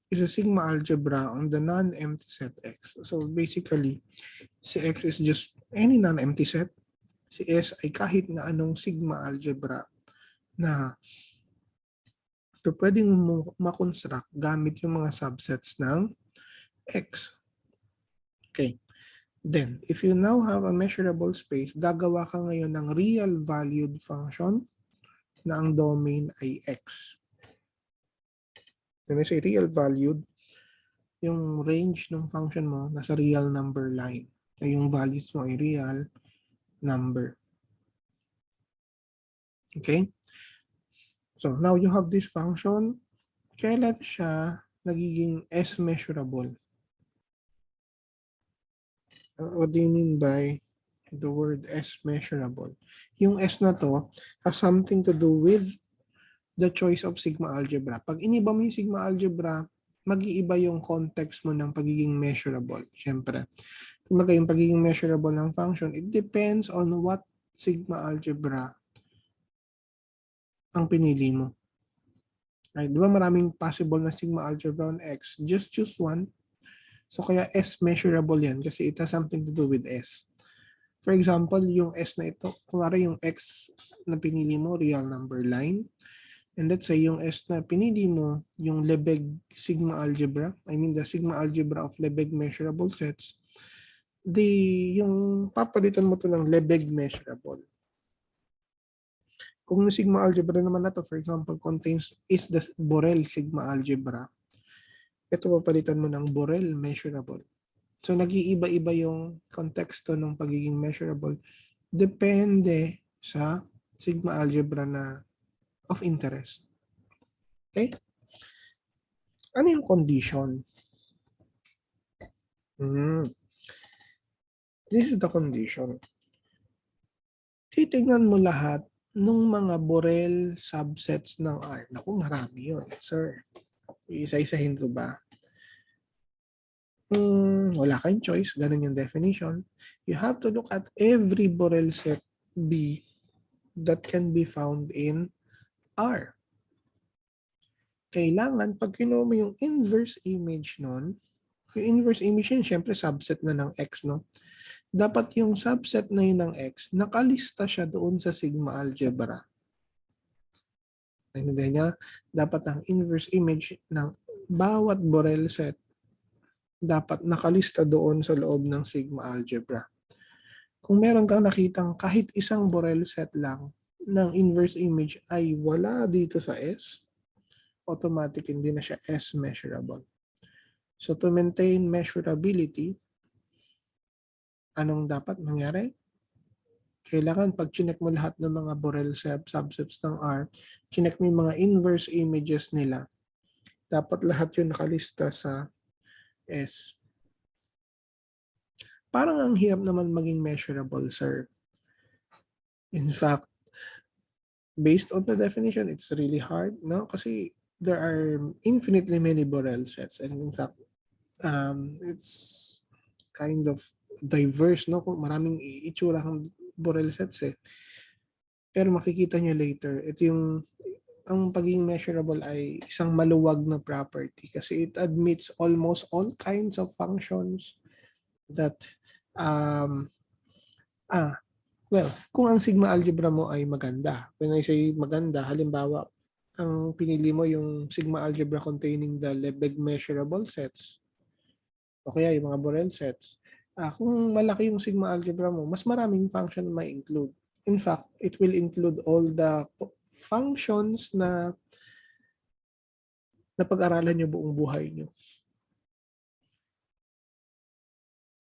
Speaker 1: is a sigma algebra on the non-empty set X. So basically, si X is just any non-empty set. Si S ay kahit na anong sigma algebra na so pwedeng ma-construct gamit yung mga subsets ng X. Okay. Then, if you now have a measurable space, gagawa ka ngayon ng real valued function na ang domain ay X. When I say real valued, yung range ng function mo nasa real number line. Ay yung values mo ay real number. Okay? So, now you have this function. Kailan siya nagiging S measurable? What do you mean by the word S measurable? Yung S na to has something to do with the choice of sigma algebra. Pag iniba mo yung sigma algebra, mag-iiba yung context mo ng pagiging measurable. Siyempre, kumbaga yung pagiging measurable ng function, it depends on what sigma algebra ang pinili mo. Right? Di ba maraming possible na sigma algebra on X? Just choose one. So kaya S measurable yan kasi it has something to do with S. For example, yung S na ito, kunwari yung X na pinili mo, real number line. And let's say yung S na pinili mo, yung Lebesgue sigma algebra, I mean the sigma algebra of Lebesgue measurable sets, yung papalitan mo to ng Lebesgue measurable. Kung yung sigma algebra naman na to, for example, is the Borel sigma algebra, ito papalitan mo ng Borel measurable. So nag-iiba-iba yung konteksto ng pagiging measurable depende sa sigma algebra na of interest. Okay? Ano yung condition? This is the condition. Titignan mo lahat ng mga Borel subsets ng R. Naku, marami yun, sir. Isa-isahin ko ba? Wala kayong choice. Ganun yung definition. You have to look at every Borel set B that can be found in R. Kailangan, pag kinuha mo yung inverse image nun, yung inverse image yun, syempre subset na ng X, no? Dapat yung subset na yun ng X, nakalista siya doon sa sigma algebra. Naintindihan niya? Dapat ang inverse image ng bawat Borel set dapat nakalista doon sa loob ng sigma algebra. Kung meron kang nakitang kahit isang Borel set lang ng inverse image ay wala dito sa S, automatic hindi na siya S measurable. So to maintain measurability, anong dapat mangyari? Kailangan pag chinek mo lahat ng mga Borel subsets ng R, chinek mo yung mga inverse images nila, dapat lahat yun nakalista sa S. Parang ang hirap naman maging measurable, sir. In fact, based on the definition, it's really hard, no? Kasi there are infinitely many Borel sets. And in fact, it's kind of diverse, no? Maraming itsura ng Borel sets eh. Pero makikita nyo later, ito yung ang pagiging measurable ay isang maluwag na property kasi it admits almost all kinds of functions that kung ang sigma algebra mo ay maganda. When I say maganda, halimbawa, ang pinili mo yung sigma algebra containing the Lebesgue measurable sets o kaya yung mga Borel sets. Kung malaki yung sigma algebra mo, mas maraming function may include. In fact, it will include all the functions na napag-aralan nyo buong buhay nyo.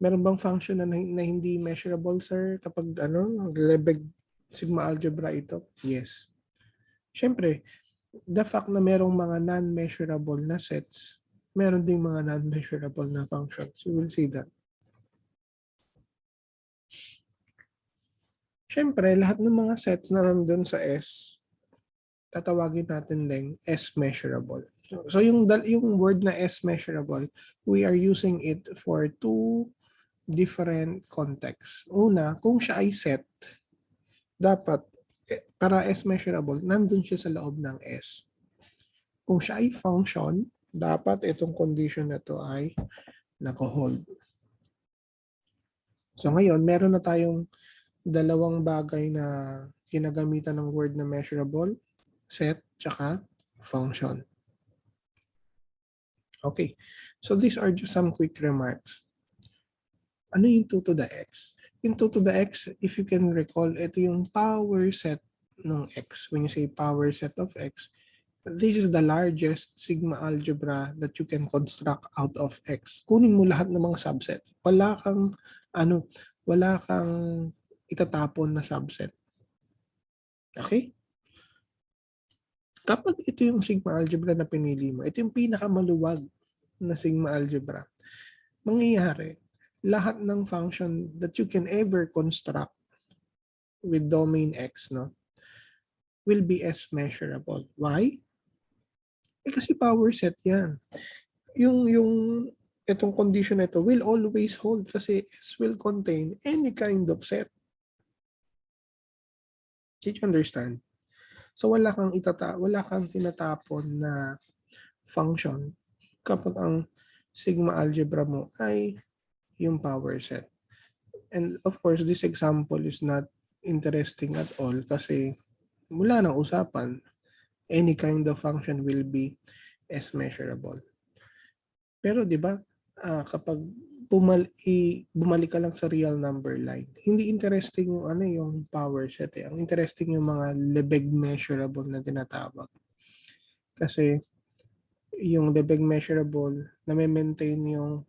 Speaker 1: Meron bang function na hindi measurable, sir, kapag Lebesgue sigma algebra ito? Yes. Siyempre, the fact na merong mga non-measurable na sets, meron ding mga non-measurable na functions. You will see that. Siyempre, lahat ng mga sets na nandun sa S, tatawagin natin din S measurable. So yung word na S measurable, we are using it for two different contexts. Una, kung siya ay set, dapat para S measurable, nandun siya sa loob ng S. Kung siya ay function, dapat itong condition na to ay naka-hold. So ngayon, meron na tayong dalawang bagay na ginagamitan ng word na measurable, set, tsaka function. Okay, so these are just some quick remarks. Ano yung 2 to the x? Yung 2 to the x, if you can recall, ito yung power set ng x. When you say power set of x, this is the largest sigma algebra that you can construct out of x. Kunin mo lahat ng mga subset. Wala kang itatapon na subset. Okay? Kapag ito yung sigma algebra na pinili mo, ito yung pinakamaluwag na sigma algebra. Mangyayari, lahat ng function that you can ever construct with domain x, no, will be S measurable. Why? Kasi power set yan. Yung itong condition na ito will always hold kasi S will contain any kind of set. Did you understand? So wala kang tinatapon na function kapag ang sigma algebra mo ay yung power set. And of course, this example is not interesting at all kasi mula ng usapan, any kind of function will be S measurable. Pero di ba, kapag bumalik ka lang sa real number line, hindi interesting yung power set eh. Ang interesting yung mga Lebesgue measurable na tinatawag. Kasi yung Lebesgue measurable na may maintain yung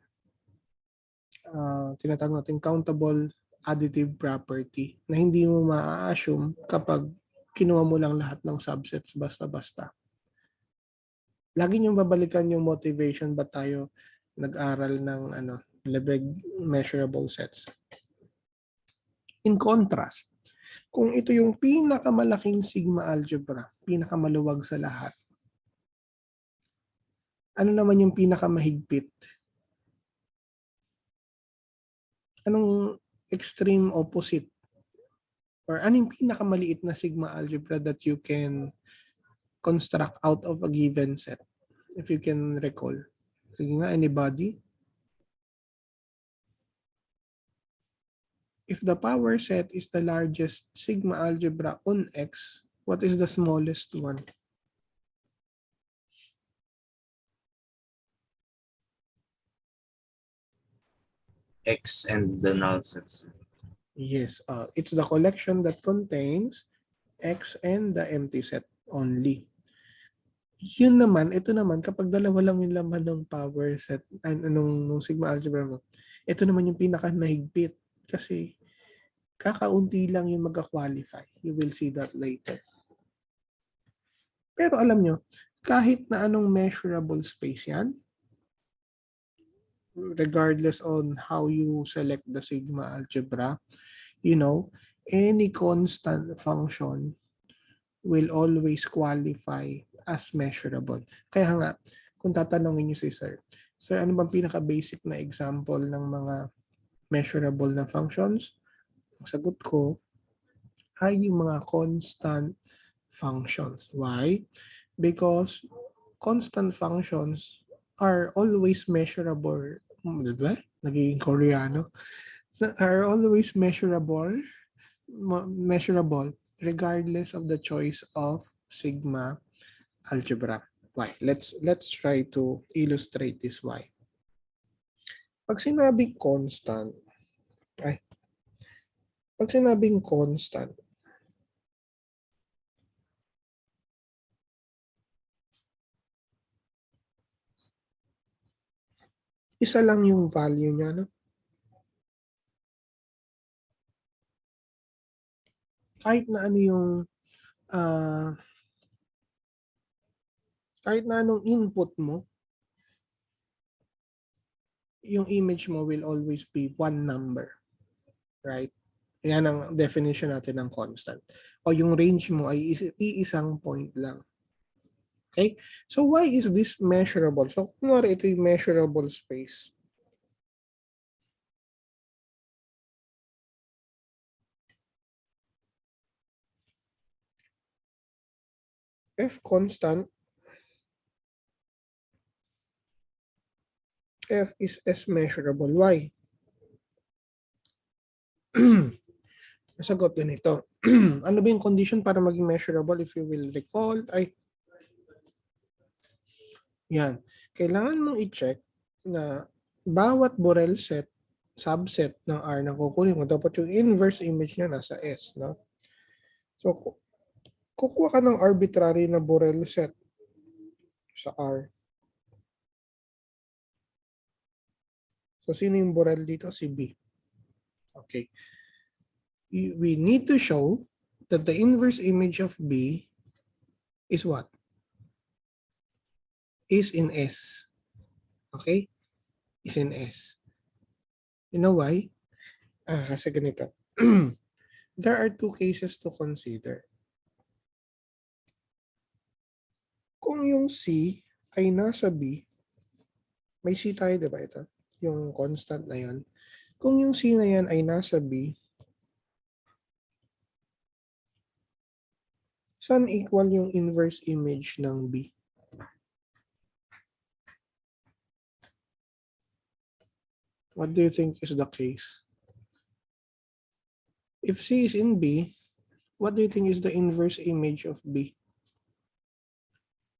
Speaker 1: tinatawag natin countable additive property na hindi mo ma-assume kapag kinuha mo lang lahat ng subsets basta-basta. lagi niyong babalikan yung motivation ba tayo nag-aral ng lebeg measurable sets. In contrast, kung ito yung pinakamalaking sigma algebra, pinakamaluwag sa lahat, ano naman yung pinakamahigpit? Anong extreme opposite? Or ano yung pinakamaliit na sigma algebra that you can construct out of a given set? If you can recall. Sige nga, anybody? If the power set is the largest sigma algebra on X, what is the smallest one?
Speaker 2: X and the null sets.
Speaker 1: Yes, it's the collection that contains X and the empty set only. Yun naman, ito naman, kapag dalawa lang yung laman ng power set, nung sigma algebra mo, ito naman yung pinaka-mahigpit kasi kakaunti lang yung magka-qualify. You will see that later. Pero alam nyo, kahit na anong measurable space yan, regardless on how you select the sigma algebra, any constant function will always qualify as measurable. Kaya nga, kung tatanungin niyo si Sir, ano bang pinaka-basic na example ng mga measurable na functions? Ang sagot ko ay yung mga constant functions. Why? Because constant functions are always measurable. Diba? Nagiging Koreano. Are always measurable regardless of the choice of sigma algebra. Why? Let's try to illustrate this why. Pag sinabing constant, isa lang yung value niya, no? Kahit na ano yung kahit na anong input mo, yung image mo will always be one number. Right? Yan ang definition natin ng constant. O yung range mo ay iisang point lang. Okay? So why is this measurable? So kunwari ito yung measurable space. F constant, F is S measurable. Why? Sagot din ito. Ano ba yung condition para maging measurable? If you will recall, yan. Kailangan mong i-check na bawat Borel set, subset ng R na kukunin mo, dapat yung inverse image niya nasa S. No? So, kukuha ka ng arbitrary na Borel set sa R. So, sino yung Borel dito? Si B. Okay. We need to show that the inverse image of B is what? Is in S. Okay? Is in S. You know why? Kasi ganito. There are two cases to consider. Kung yung C ay nasa B, may C tayo, di ba ito? Yung constant na yon. Kung yung C na yan ay nasa B, saan equal yung inverse image ng B? What do you think is the case? If C is in B, what do you think is the inverse image of B?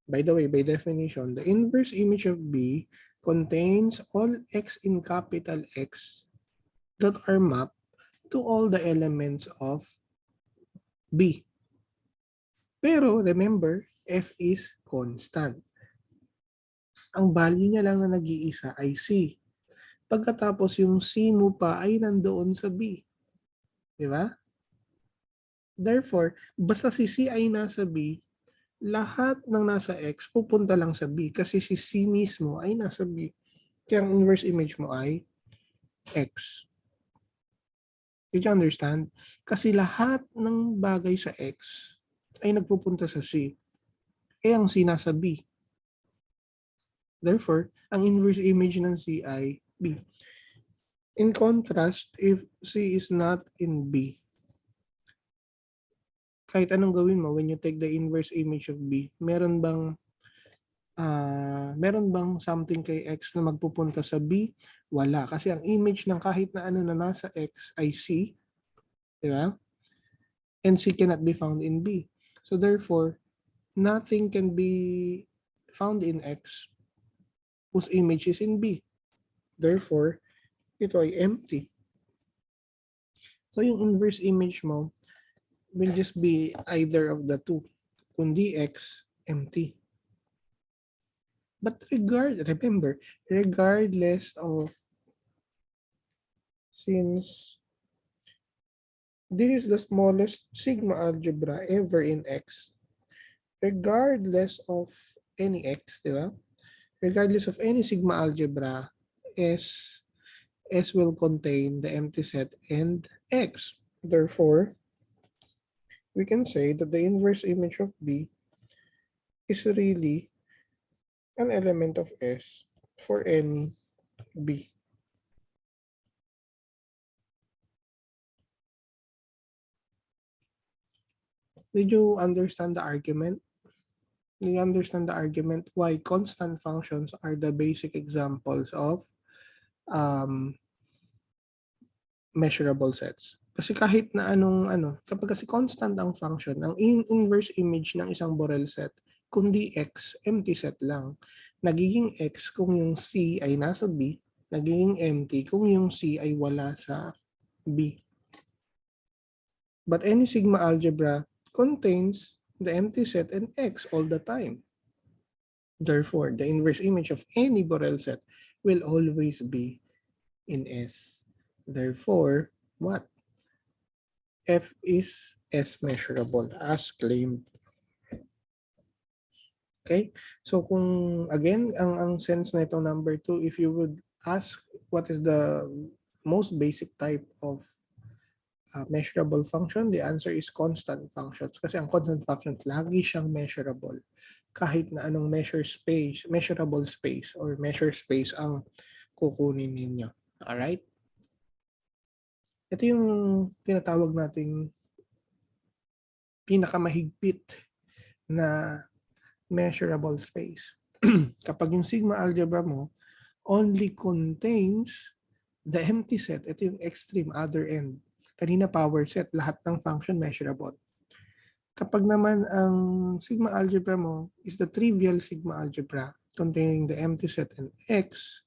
Speaker 1: By the way, by definition, the inverse image of B contains all X in capital X that are mapped to all the elements of B. Pero remember, F is constant. Ang value niya lang na nag-iisa ay C. Pagkatapos yung C mo pa ay nandoon sa B. Di ba? Therefore, basta si C ay nasa B, lahat ng nasa X pupunta lang sa B kasi si C mismo ay nasa B. Kaya ang inverse image mo ay X. Did you understand? Kasi lahat ng bagay sa X ay nagpupunta sa C. Eh ang C nasa B. Therefore, ang inverse image ng C ay B. In contrast, if C is not in B, kahit anong gawin mo when you take the inverse image of B, meron bang something kay X na magpupunta sa B? Wala. Kasi ang image ng kahit na ano na nasa X ay C. Di ba? And C cannot be found in B. So therefore, nothing can be found in X whose image is in B. Therefore, ito ay empty. So yung inverse image mo will just be either of the two. Kundi X, empty. But remember, regardless of, since this is the smallest sigma algebra ever in X, regardless of any X, di ba? Regardless of any sigma algebra, S will contain the empty set and X. Therefore, we can say that the inverse image of B is really an element of S for any B. Did you understand the argument? Do you understand the argument why constant functions are the basic examples of um, measurable sets? Kasi kahit na kapag kasi constant ang function, ang inverse image ng isang Borel set, kundi X, empty set lang. Nagiging X kung yung C ay nasa B, nagiging empty kung yung C ay wala sa B. But any sigma algebra contains the empty set and X all the time. Therefore, the inverse image of any Borel set will always be in S. Therefore, what? F is S measurable as claimed. Okay? So kung again, ang sense na itong number 2, if you would ask what is the most basic type of measurable function, the answer is constant functions. Kasi ang constant functions, lagi siyang measurable. Kahit na anong measurable space or measure space ang kukunin ninyo. Alright? Ito yung tinatawag nating pinakamahigpit na measurable space. Kapag yung sigma algebra mo only contains the empty set, ito yung extreme other end. Kanina power set, lahat ng function measurable. Kapag naman ang sigma algebra mo is the trivial sigma algebra containing the empty set and X,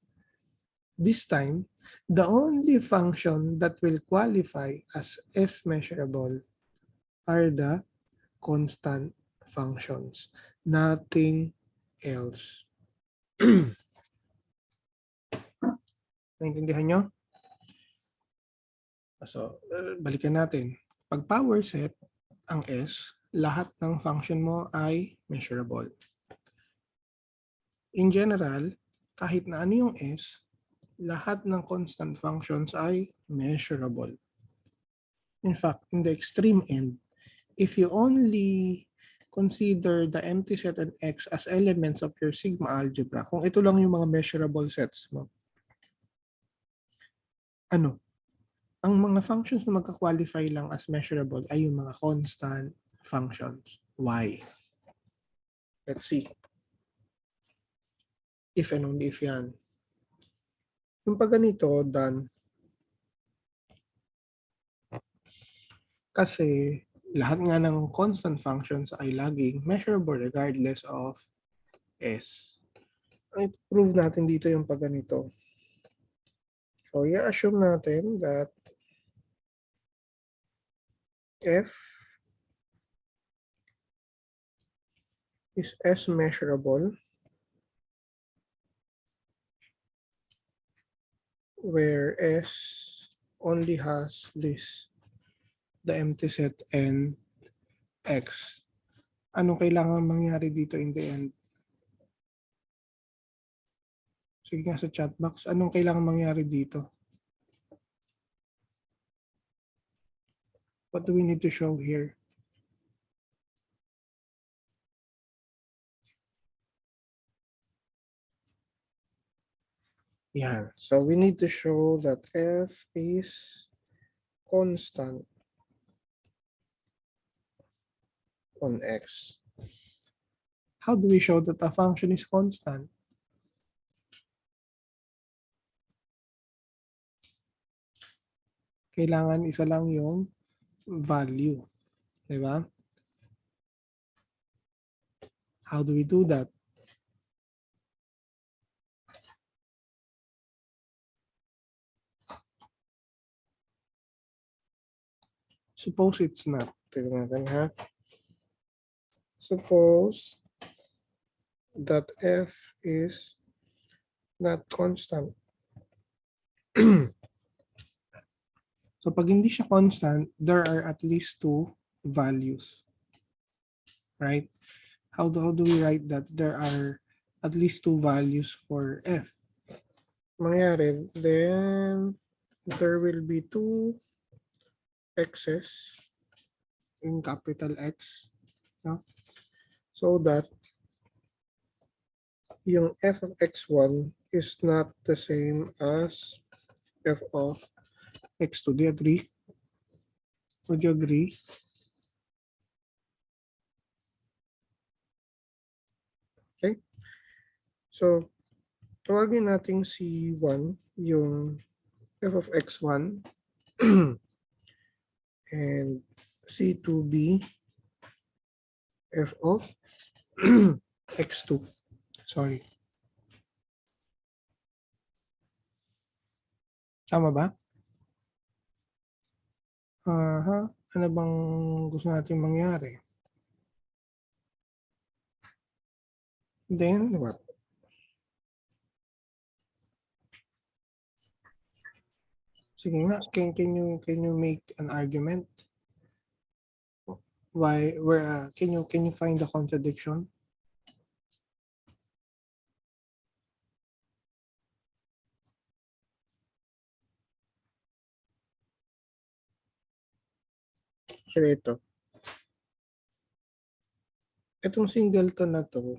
Speaker 1: this time, the only function that will qualify as S measurable are the constant functions. Nothing else. Naintindihan nyo? So, balikan natin. Pag power set, ang S, lahat ng function mo ay measurable. In general, kahit na ano yung S, lahat ng constant functions ay measurable. In fact, in the extreme end, if you only consider the empty set and X as elements of your sigma algebra, kung ito lang yung mga measurable sets mo, ang mga functions na magka-qualify lang as measurable ay yung mga constant functions. Why? Let's see. If and only if yan. Yung pag ganito, done. Kasi lahat nga ng constant functions ay laging measurable regardless of S. Ay, prove natin dito yung pag ganito. So, i-assume natin that F is S measurable where S only has this, the empty set and X. Anong kailangan mangyari dito in the end? Sige nga sa chat box, anong kailangan mangyari dito? What do we need to show here? Yeah, so we need to show that f is constant on x. How do we show that a function is constant? Kailangan isa lang yung value. Diba? How do we do that? Suppose it's not. Tignan natin ha. Suppose that f is not constant. So pag hindi siya constant, there are at least two values. Right? How do we write that? There are at least two values for f. Mangyari, then there will be two x's in capital X. No? So that yung f of x1 is not the same as f of x2. Do you agree? Would you agree? Okay. So, tawagin natin C1 yung f of x1 and C2b f of x2. Sorry. Tama ba? Ano bang gusto natin mangyari? Then what? Sige nga, can you make an argument? Why can you find the contradiction? Pero ito. Itong singleton na to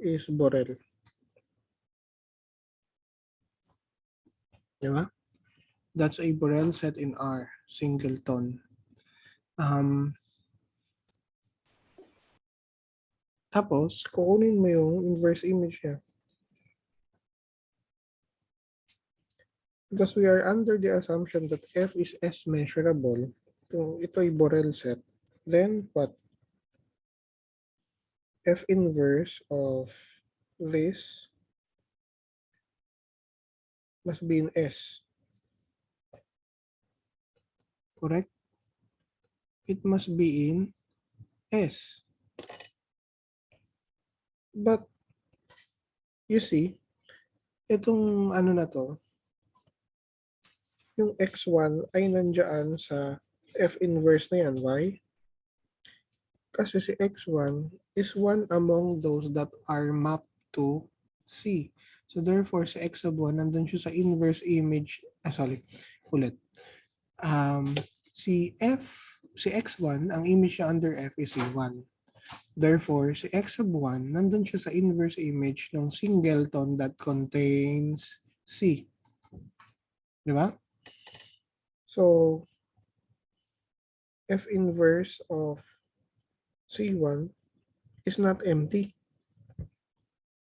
Speaker 1: is Borel. Di ba? That's a Borel set in R, singleton. Tapos, kukunin mo yung inverse image niya. Because we are under the assumption that f is S measurable, kung ito ay Borel set, then what? F inverse of this must be in S. Correct? It must be in S. But, you see, itong ano na to, yung x1 ay nandiyan sa f inverse na yan. Why? Kasi si x1 is one among those that are mapped to C. So therefore, si x sub 1, nandun siya sa inverse image. Ulit. Si x1, ang image niya under f is C1. Therefore, si x sub 1, nandun siya sa inverse image ng singleton that contains C. Di ba? So, f inverse of C1 is not empty.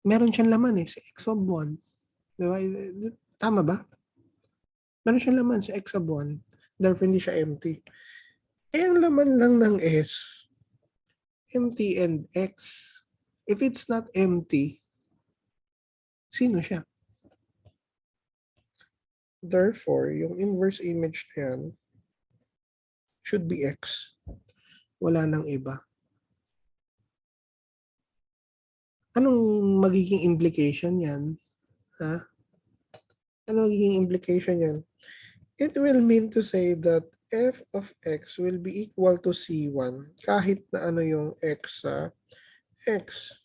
Speaker 1: Meron siyang laman si x sub 1. Di ba? Tama ba? Meron siyang laman si x sub 1. Therefore, hindi siya empty. Ang laman lang ng S, empty and X. If it's not empty, sino siya? Therefore, yung inverse image na yan should be X. Wala nang iba. Anong magiging implication yan? Ha? Ano magiging implication yan? It will mean to say that f of x will be equal to C1 kahit na ano yung x sa x.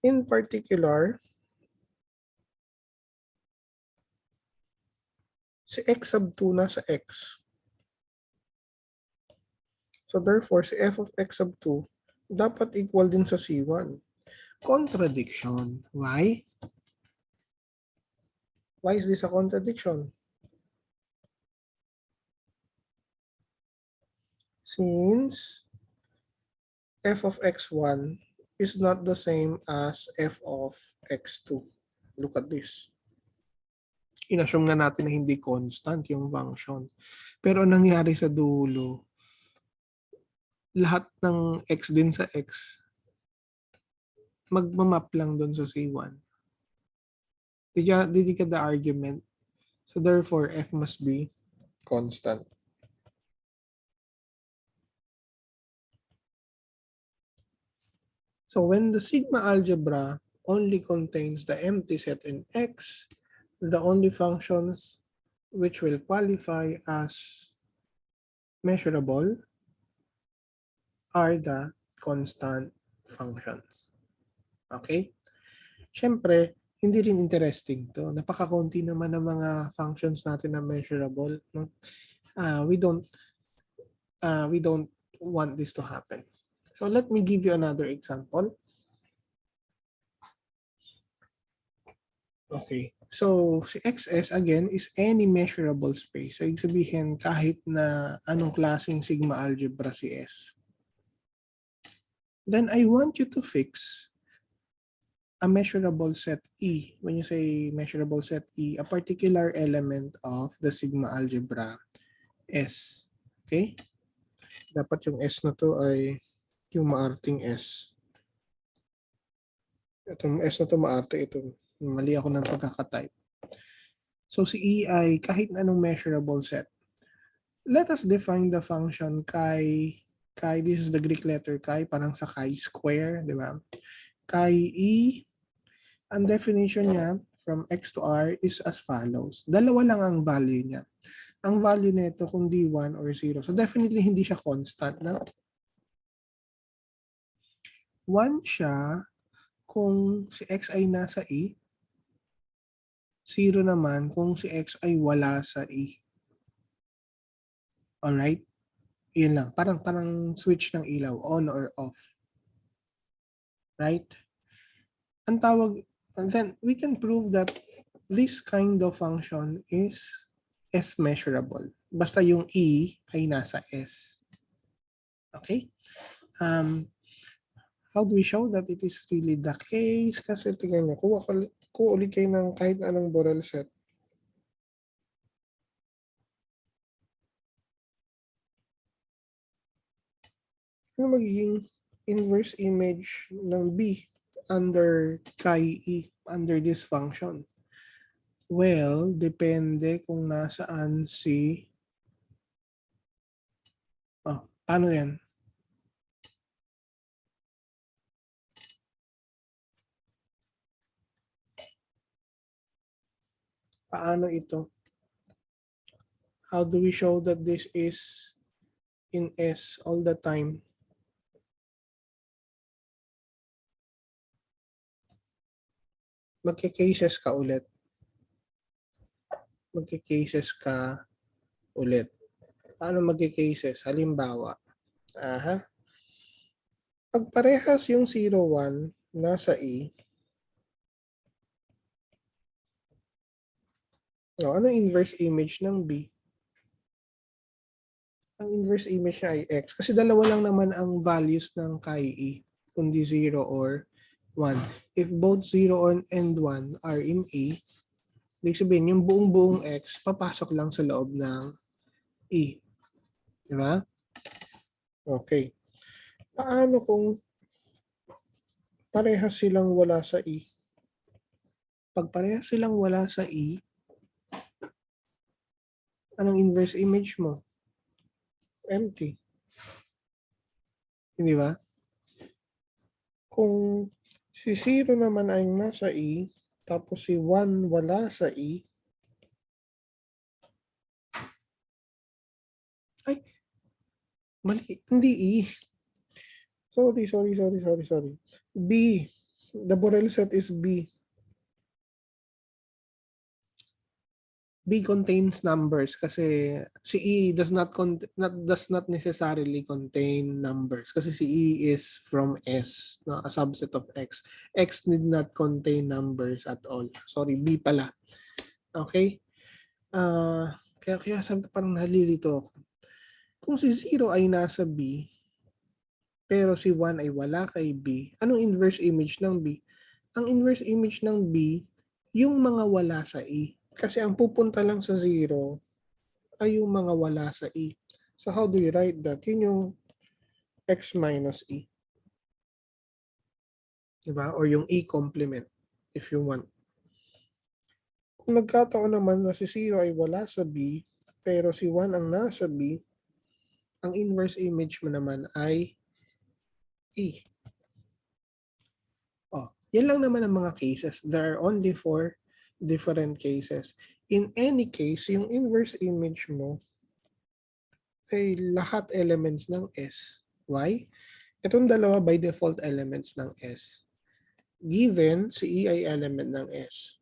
Speaker 1: In particular, si x sub 2 nasa x. So therefore, si f of x sub 2 dapat equal din sa C1. Contradiction. Why? Why is this a contradiction? Since f of x1 is not the same as f of x2. Look at this. Inassume na natin na hindi constant yung function. Pero ang nangyari sa dulo, lahat ng x din sa x, magmamap lang doon sa C1. Did you get the argument? So therefore, f must be constant. So when the sigma algebra only contains the empty set in X, the only functions which will qualify as measurable are the constant functions. Okay? Siyempre, hindi rin interesting to. Napakakunti naman ng mga functions natin na measurable. No? We don't want this to happen. So let me give you another example. Okay. So, si XS again is any measurable space. So, ibig sabihin kahit na anong klaseng sigma algebra si S. Then I want you to fix a measurable set E. When you say measurable set E, a particular element of the sigma algebra S. Okay? Dapat yung S na to ay yung maarting S. Itong S na to maarte, ito. Mali ako ng pagkakatype. So si E ay kahit anong measurable set. Let us define the function chi, this is the Greek letter chi, parang sa chi square, di ba? Chi E, ang definition niya from x to r is as follows. Dalawa lang ang value niya. Ang value nito kung D1 or 0. So definitely hindi siya constant na. 1 siya kung si x ay nasa E. 0 naman kung si x ay wala sa E. Alright? Yun lang. Parang switch ng ilaw. On or off. Right? Ang tawag, and then we can prove that this kind of function is S measurable. Basta yung E ay nasa S. Okay? How do we show that it is really the case? Kasi tingnan nyo, kuha ulit kayo ng kahit anong Borel set. Ano magiging inverse image ng B under chi E, under this function? Well, depende kung nasaan si... paano yan? Paano ito? How do we show that this is in S all the time? Magka-cases ka ulit. Paano magka-cases? Halimbawa, pag parehas yung 0, 1 nasa E, ano inverse image ng B? Ang inverse image niya ay X. Kasi dalawa lang naman ang values ng chi E, kundi 0 or 1. If both 0 and 1 are in E, ibig sabihin, yung buong X, papasok lang sa loob ng E. Diba? Okay. Paano kung parehas silang wala sa E? Pag parehas silang wala sa E, anong inverse image mo? Empty. Hindi ba? Kung si 0 naman ay nasa E, tapos si 1 wala sa E, Mali. Hindi E. Sorry. B. The Borel set is B. B contains numbers kasi si E does not necessarily contain numbers kasi si E is from S, no? A subset of X. X did not contain numbers at all. Sorry, B pala. Okay? Kaya sabi ko parang nalilito ako. Kung si 0 ay nasa B, pero si 1 ay wala kay B, anong inverse image ng B? Ang inverse image ng B, yung mga wala sa E. Kasi ang pupunta lang sa 0 ay yung mga wala sa E. So how do you write that? Yun yung X minus E. Diba? Or yung E complement if you want. Kung nagkataon naman na si 0 ay wala sa B, pero si 1 ang nasa B, ang inverse image mo naman ay E. Oh, yan lang naman ang mga cases. There are only 4 different cases. In any case, yung inverse image mo ay lahat elements ng S. Why? Itong dalawa by default elements ng S. Given si E ay element ng S.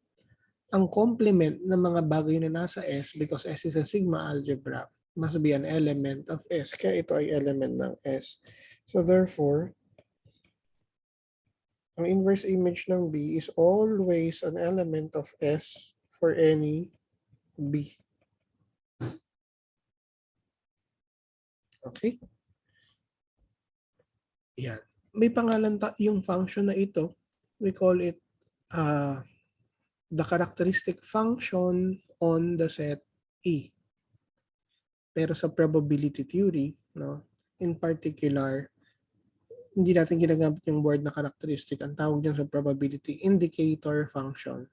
Speaker 1: Ang complement ng mga bagay na nasa S, because S is a sigma algebra, must be an element of S. Kaya ito ay element ng S. So therefore, ang inverse image ng B is always an element of S for any B. Okay? Yan. May pangalan yung function na ito. We call it the characteristic function on the set E. Pero sa probability theory, no, in particular, hindi natin ginagamit yung word na characteristic. Ang tawag dyan sa probability, indicator function.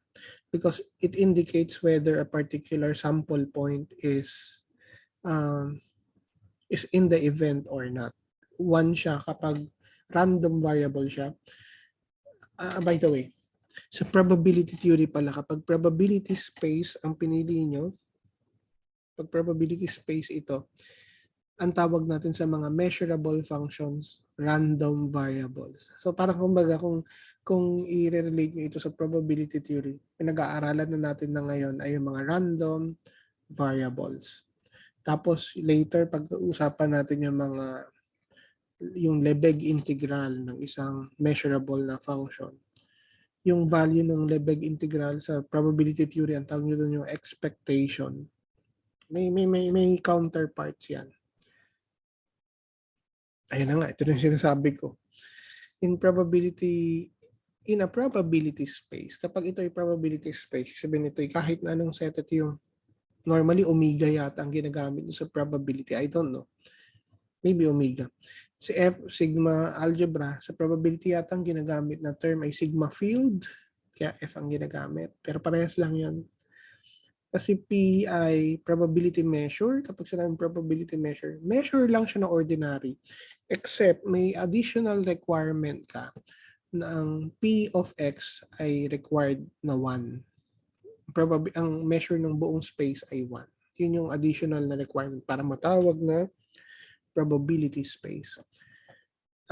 Speaker 1: Because it indicates whether a particular sample point is in the event or not. One siya kapag random variable siya. By the way, sa probability theory pala, kapag probability space ang pinili nyo, pag probability space ito, ang tawag natin sa mga measurable functions, random variables. So parang kumbaga kung i-relate nyo ito sa probability theory, pinag-aaralan na natin na ngayon ay yung mga random variables. Tapos later pag-uusapan natin yung Lebesgue integral ng isang measurable na function. Yung value ng Lebesgue integral sa probability theory, ang tawag nyo doon yung expectation. May counterparts yan. Ayun na nga, ito na yung sinasabi ko. In a probability space, kapag ito ay probability space, sabihin ito ay kahit na anong set, ito yung normally omega yata ang ginagamit sa probability. I don't know. Maybe omega. Si F, sigma algebra, sa probability yata ang ginagamit na term ay sigma field, kaya F ang ginagamit. Pero parehas lang yan. Kasi P ay probability measure. Kapag sinabing probability measure, measure lang siya na ordinary. Except may additional requirement ka na ang P of X ay required na 1. Ang measure ng buong space ay 1. Yun yung additional na requirement para matawag na probability space.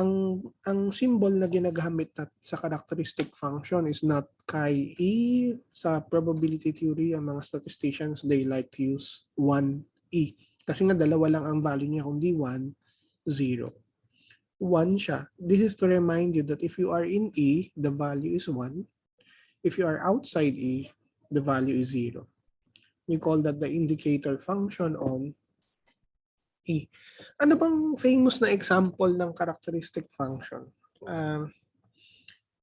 Speaker 1: Ang symbol na ginagamit sa characteristic function is not chi-e. Sa probability theory, ang mga statisticians, they like to use 1e. Kasi nga dalawa lang ang value niya, kundi 1, 0. 1 siya. This is to remind you that if you are in E, the value is 1. If you are outside E, the value is 0. We call that the indicator function on E. Ano bang famous na example ng characteristic function?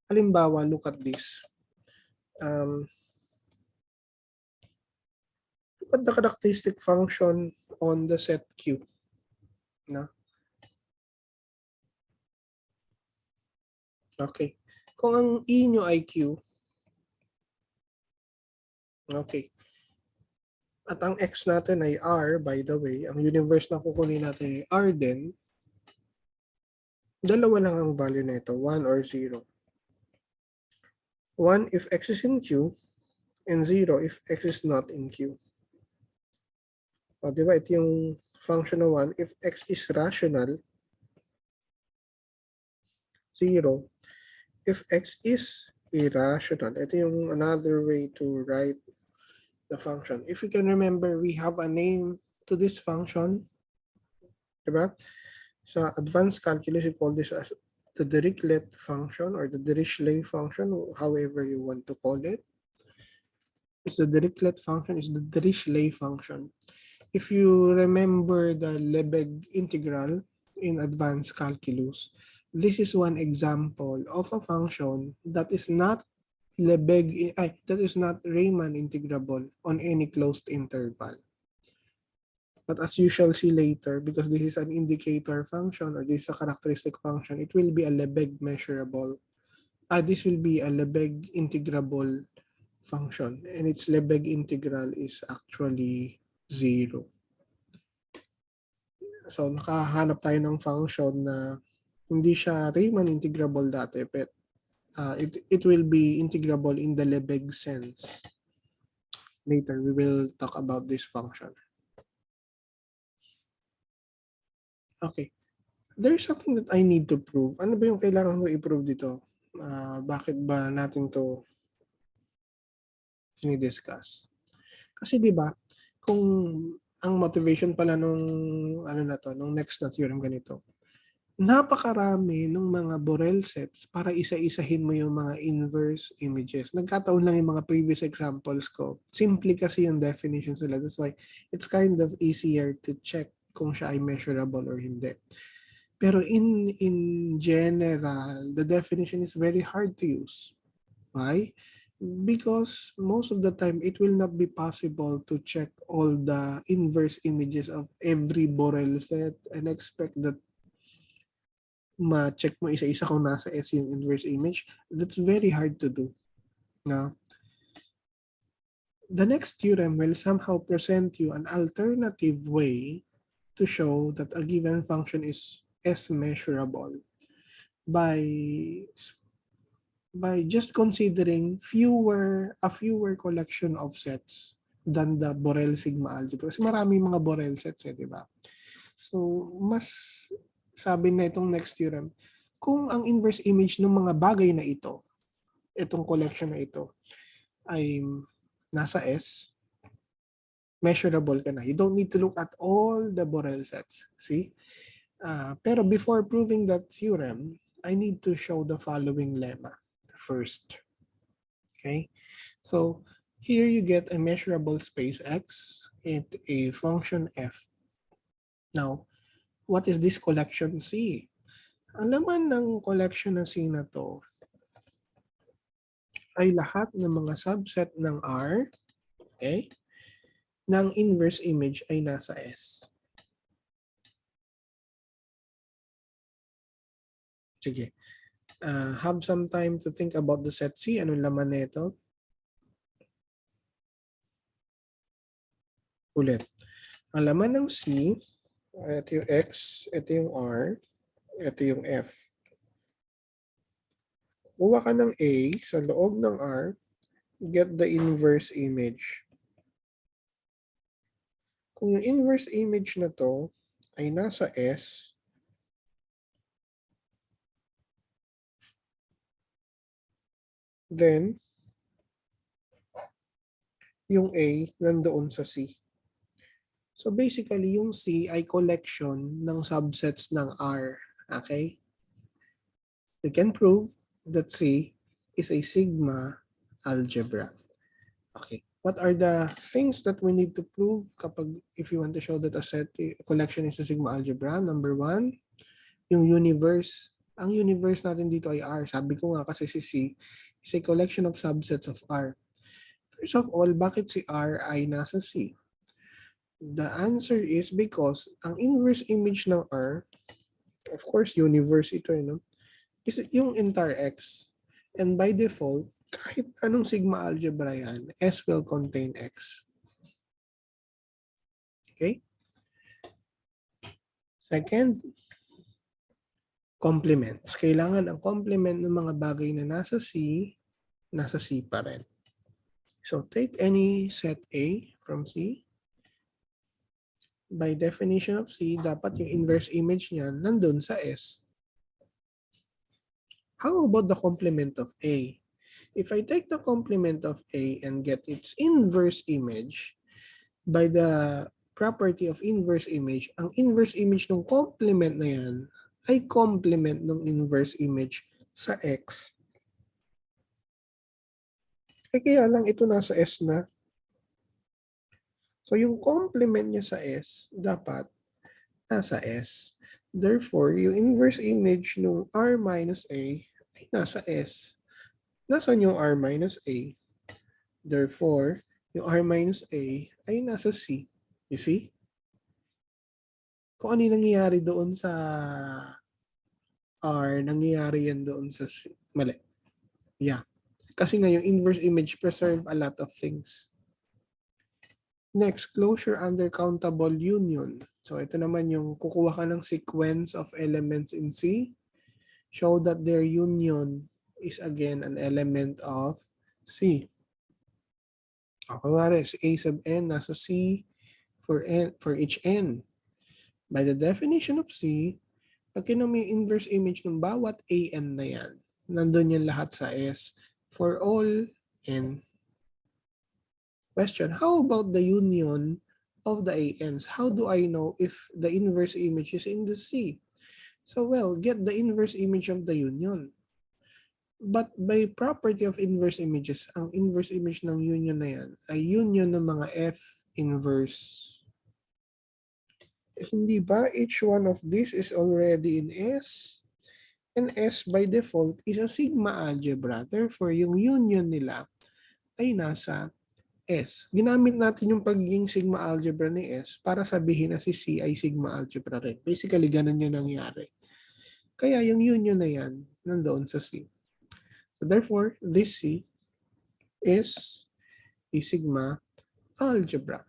Speaker 1: Halimbawa, look at this. Look at the characteristic function on the set Q. No? Okay. Kung ang E nyo ay Q, okay. At ang X natin ay R, by the way, ang universe na kukunin natin ay R din, dalawa lang ang value nito, 1 or 0. 1 if X is in Q, and 0 if X is not in Q. O, diba? Ito yung function of 1, if x is rational, 0. If x is irrational, ito yung another way to write the function. If you can remember, we have a name to this function. Diba? Sa advanced calculus, you call this as the Dirichlet function or the Dirichlet function, however you want to call it. It's the Dirichlet function, it's the Dirichlet function. If you remember the Lebesgue integral in advanced calculus, this is one example of a function that is not that is not Riemann integrable on any closed interval. But as you shall see later, because this is an indicator function or this is a characteristic function, it will be a Lebesgue measurable. This will be a Lebesgue integrable function, and its Lebesgue integral is actually 0. So nakahanap tayo ng function na hindi siya Riemann integrable dati, but it will be integrable in the Lebesgue sense. Later, we will talk about this function. Okay. There is something that I need to prove. Ano ba yung kailangan ko i-prove dito? Bakit ba natin to sinidiscuss? Kasi di ba, kung ang motivation pala nung nung next na theorem ganito, napakarami ng mga Borel sets para isa-isahin mo yung mga inverse images. Nagkataon lang yung mga previous examples ko. Simple kasi yung definitions nila. That's why it's kind of easier to check kung siya ay measurable or hindi. Pero in general, the definition is very hard to use. Why? Because most of the time, it will not be possible to check all the inverse images of every Borel set and expect that ma-check mo isa-isa kung nasa S yung inverse image. That's very hard to do. Now, the next theorem will somehow present you an alternative way to show that a given function is S measurable by just considering a fewer collection of sets than the Borel sigma algebra. Kasi maraming mga Borel sets di ba? So, mas sabi na itong next theorem, kung ang inverse image ng mga bagay na ito, itong collection na ito, ay nasa S, measurable ka na. You don't need to look at all the Borel sets. See? Pero before proving that theorem, I need to show the following lemma first. Okay? So, here you get a measurable space X and a function F. Now, what is this collection C? Ang laman ng collection na C na to ay lahat ng mga subset ng R, okay, ng inverse image ay nasa S. Sige. Have some time to think about the set C. Anong laman nito? Ulit. Ang laman ng C, ito yung X, ito yung R, ito yung F. Kuha ka ng A sa loob ng R, get the inverse image. Kung yung inverse image na to ay nasa S, then yung A nandoon sa C. So basically, yung C ay collection ng subsets ng R. Okay? We can prove that C is a sigma algebra. Okay. What are the things that we need to prove if you want to show that a collection is a sigma algebra? Number 1, yung universe. Ang universe natin dito ay R. Sabi ko nga kasi si C is a collection of subsets of R. First of all, bakit si R ay nasa C? The answer is because ang inverse image ng R, of course, universe ito, is yung entire X. And by default, kahit anong sigma algebra yan, S will contain X. Okay? Second, complements. Kailangan ang complement ng mga bagay na nasa C pa rin. So take any set A from C. By definition of C, dapat yung inverse image niyan nandun sa S. How about the complement of A? If I take the complement of A and get its inverse image, by the property of inverse image, ang inverse image ng complement na yan ay complement ng inverse image sa X. Kaya lang ito nasa S na. So yung complement niya sa S, dapat nasa S. Therefore, yung inverse image ng R minus A ay nasa S. Nasaan yung R minus A? Therefore, yung R minus A ay nasa C. You see? Kung ano yung nangyayari doon sa R, nangyayari yan doon sa C. Mali. Yeah. Kasi nga yung inverse image preserve a lot of things. Next, closure under countable union. So ito naman yung kukuha ka ng sequence of elements in C. Show that their union is again an element of C. O, kunwari, si A sub n nasa C for each n. By the definition of C, pag kinuha yung inverse image ng bawat an na yan, nandun yan lahat sa S for all n. Question, how about the union of the ANs? How do I know if the inverse image is in the C? So, well, get the inverse image of the union. But by property of inverse images, ang inverse image ng union na yan ay union ng mga F inverse. Hindi ba each one of these is already in S? And S by default is a sigma algebra. Therefore, yung union nila ay nasa S. Ginamit natin yung pagiging sigma algebra ni S para sabihin na si C ay sigma algebra rin. Basically, ganun yung nangyari. Kaya yung union na yan, nandoon sa C. So therefore, this C is a sigma algebra.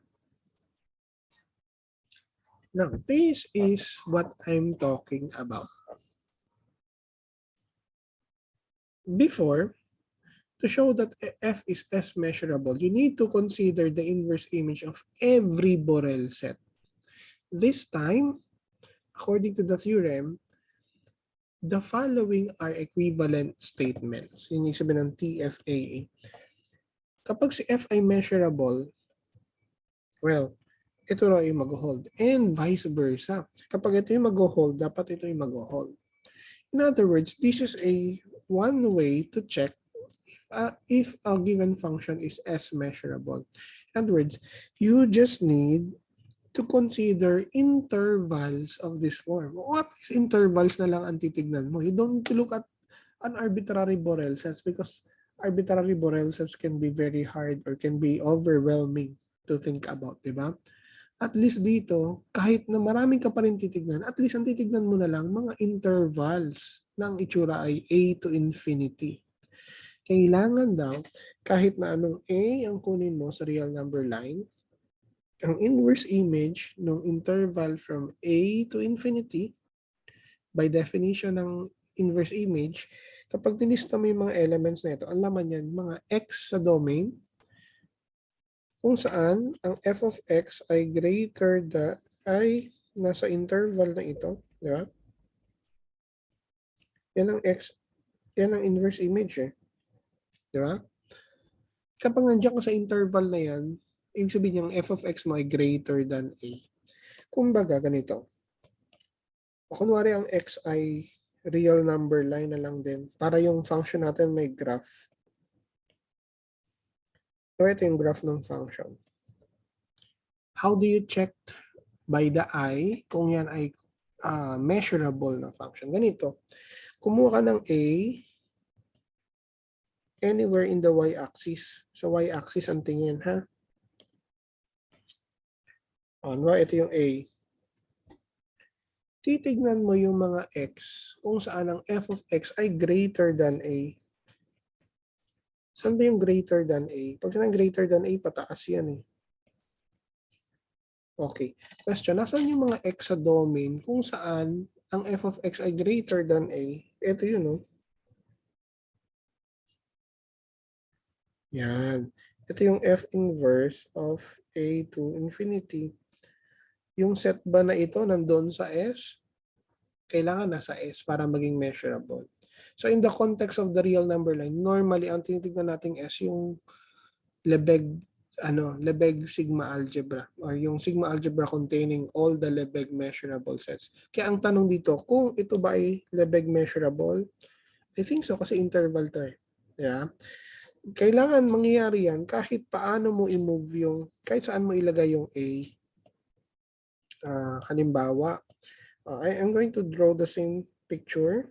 Speaker 1: Now, this is what I'm talking about. Before, to show that F is S measurable, you need to consider the inverse image of every Borel set. This time, according to the theorem, the following are equivalent statements. Yun yung sabihin ng TFAA. Kapag si F ay measurable, well, ito raw yung mag-hold. And vice versa. Kapag ito yung mag-hold, dapat ito yung mag-hold. In other words, this is a one way to check if a given function is S measurable. In other words, you just need to consider intervals of this form. What is intervals na lang ang titignan mo? You don't need to look at an arbitrary Borel sets because arbitrary Borel sets can be very hard or can be overwhelming to think about, di ba? At least dito, kahit na maraming ka pa rin titignan, at least ang titignan mo na lang mga intervals ng itsura ay A to infinity. Kailangan daw, kahit na anong A ang kunin mo sa real number line, ang inverse image ng interval from A to infinity, by definition ng inverse image, kapag tinista mo yung mga elements na ito, ang laman yan, mga X sa domain, kung saan ang f of x ay greater than, ay nasa interval na ito, di ba? Yan ang X, yan ang inverse image eh. Di ba? Kapag nandiyan ka sa interval na yan, ibig sabihin yung f of x mo ay greater than a. Kumbaga, ganito. Kunwari ang x ay real number line na lang din para yung function natin may graph. So, ito yung graph ng function. How do you check by the eye kung yan ay measurable na function? Ganito. Kumuha ka ng a anywhere in the y-axis. So, y-axis ang tingin, ha? Ano, ito yung a. Titignan mo yung mga x kung saan ang f of x ay greater than a. Saan ba yung greater than a? Pag saan greater than a, pataas yan eh. Okay. Question, nasaan yung mga x sa domain kung saan ang f of x ay greater than a? Ito yun, no? Yan. Ito yung f inverse of a to infinity. Yung set ba na ito nandoon sa S? Kailangan nasa S para maging measurable. So in the context of the real number line, normally ang tinitignan nating S yung Lebesgue sigma algebra or yung sigma algebra containing all the Lebesgue measurable sets. Kaya ang tanong dito, kung ito ba ay Lebesgue measurable, I think so kasi interval to eh. Yeah. Kailangan mangyayari yan kahit paano mo i-move yung, kahit saan mo ilagay yung A. Halimbawa, I am going to draw the same picture,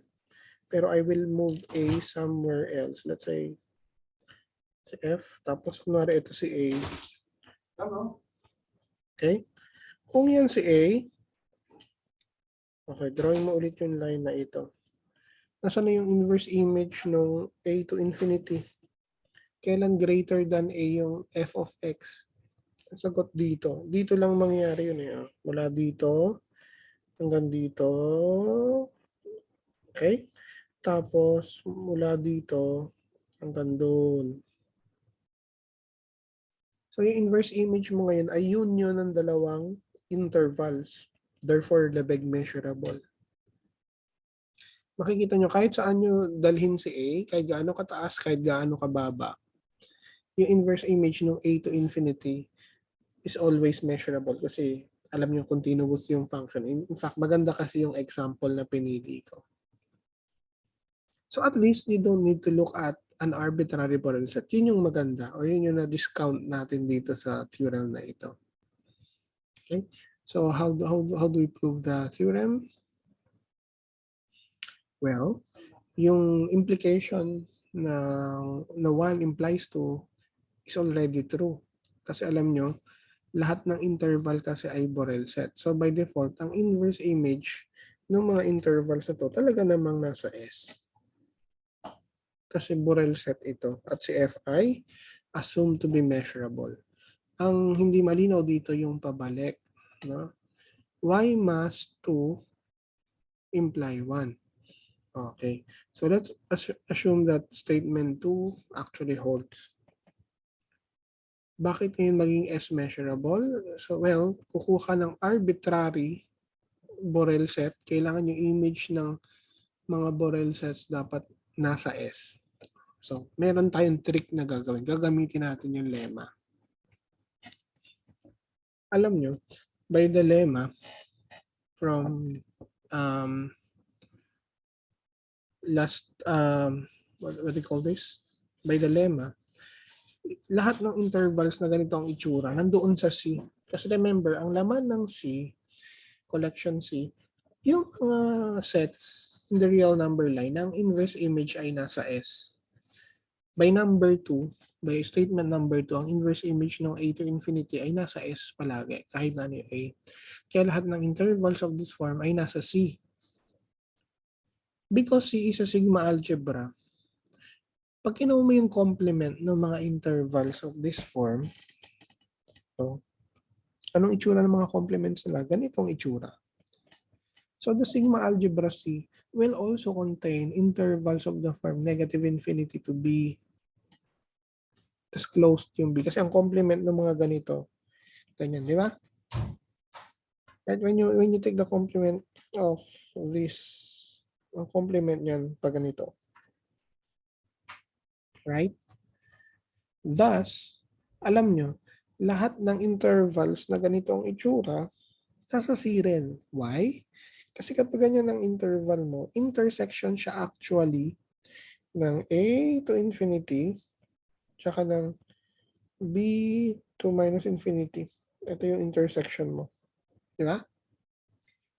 Speaker 1: pero I will move A somewhere else. Let's say, si F, tapos kunwari ito si A. Okay? Kung yan si A, okay, drawing mo ulit yung line na ito. Nasaan na yung inverse image ng A to infinity? Kailan greater than A yung f of x? Sagot dito. Dito lang mangyayari yun eh. Mula dito hanggang dito. Okay? Tapos mula dito hanggang doon. So yung inverse image mo ngayon ay union ng dalawang intervals. Therefore, Lebesgue measurable. Makikita nyo kahit saan nyo dalhin si A, kahit gaano kataas, kahit gaano kababa, yung inverse image ng A to infinity is always measurable kasi alam nyo continuous yung function. In fact, maganda kasi yung example na pinili ko. So at least you don't need to look at an arbitrary Borel set. Yun yung maganda or yun yung na-discount natin dito sa theorem na ito. Okay? So how do we prove the theorem? Well, yung implication na 1 implies 2 is already true. Kasi alam nyo, lahat ng interval kasi ay Borel set. So by default, ang inverse image ng mga intervals na to talaga namang nasa S. Kasi Borel set ito. At si Fi, assumed to be measurable. Ang hindi malinaw dito yung pabalik. No? Why must 2 imply 1? Okay. So let's assume that statement 2 actually holds. Bakit ngayon maging S measurable? So well, kukuha ng arbitrary Borel set. Kailangan yung image ng mga Borel sets dapat nasa S. So meron tayong trick na gagawin. Gagamitin natin yung lemma. Alam nyo, by the lemma from what do you call this? By the lemma, lahat ng intervals na ganito ang itsura, nandoon sa C. Kasi remember, ang laman ng C, collection C, yung mga sets in the real number line, ang inverse image ay nasa S. By number 2, by statement number 2, ang inverse image ng A to infinity ay nasa S palagi, kahit na ano yung A. Kaya lahat ng intervals of this form ay nasa C. Because C is a sigma algebra, pag kinuha mo yung complement ng mga intervals of this form, so, anong itsura ng mga complements nila? Ganitong itsura. So the sigma algebra C will also contain intervals of the form negative infinity to B as close to yung B. Kasi ang complement ng mga ganito, ganyan, di ba? Right? When you take the complement of this, ang complement niyan pag ganito. Right? Thus, alam nyo, lahat ng intervals na ganito ang itsura, nasa C rin. Why? Kasi kapag ganyan ang interval mo, intersection siya actually ng A to infinity tsaka ng B to minus infinity. Ito yung intersection mo. Di ba?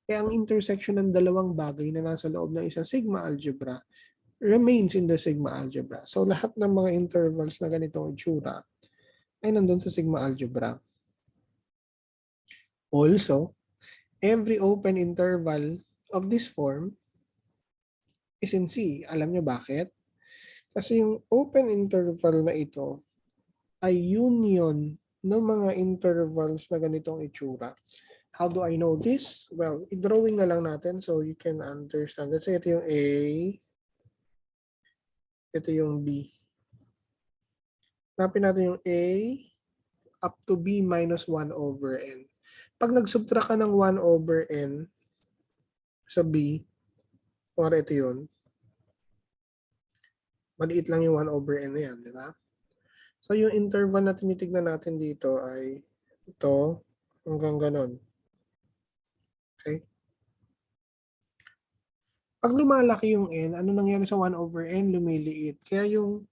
Speaker 1: Kaya ang intersection ng dalawang bagay na nasa loob ng isang sigma algebra remains in the sigma algebra. So lahat ng mga intervals na ganitong itsura ay nandun sa sigma algebra. Also, every open interval of this form is in C. Alam nyo bakit? Kasi yung open interval na ito ay union ng mga intervals na ganitong itsura. How do I know this? Well, i-drawing na lang natin so you can understand. Let's say ito yung A, ito yung B. Hanapin natin yung A up to B minus 1 over N. Pag nagsubtract ka ng 1/n sa B, or ito yun, maliit lang yung 1/n na yan, di ba? So yung interval na tinitignan natin dito ay ito hanggang ganon. Okay? Pag lumalaki yung n, ano nangyari sa 1/n? Lumiliit. Kaya yung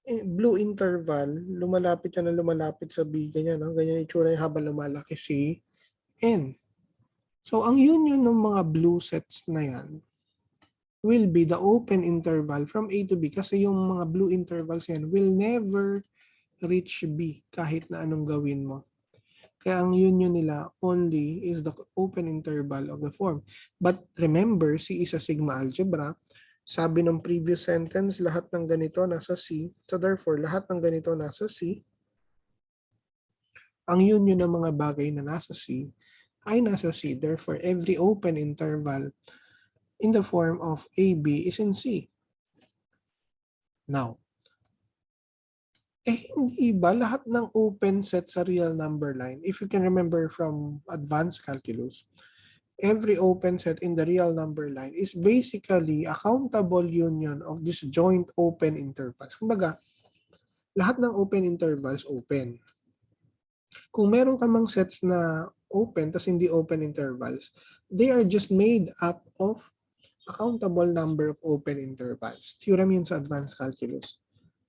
Speaker 1: blue interval, lumalapit yan na lumalapit sa B, ganyan. Ganyan yung itsura yung habang lumalaki si n. So ang union ng mga blue sets na yan will be the open interval from A to B kasi yung mga blue intervals yan will never reach B kahit na anong gawin mo. Kaya ang union nila only is the open interval of the form. But remember, C is a sigma algebra. Sabi ng previous sentence, lahat ng ganito nasa C. So therefore, lahat ng ganito nasa C. Ang union ng mga bagay na nasa C ay nasa C. Therefore, every open interval in the form of AB is in C. Now, hindi ba lahat ng open set sa real number line, if you can remember from advanced calculus, every open set in the real number line is basically a countable union of disjoint open intervals. Kumbaga, lahat ng open intervals open. Kung meron ka mang sets na open tas hindi open intervals, they are just made up of a countable number of open intervals. Theorem yun sa advanced calculus.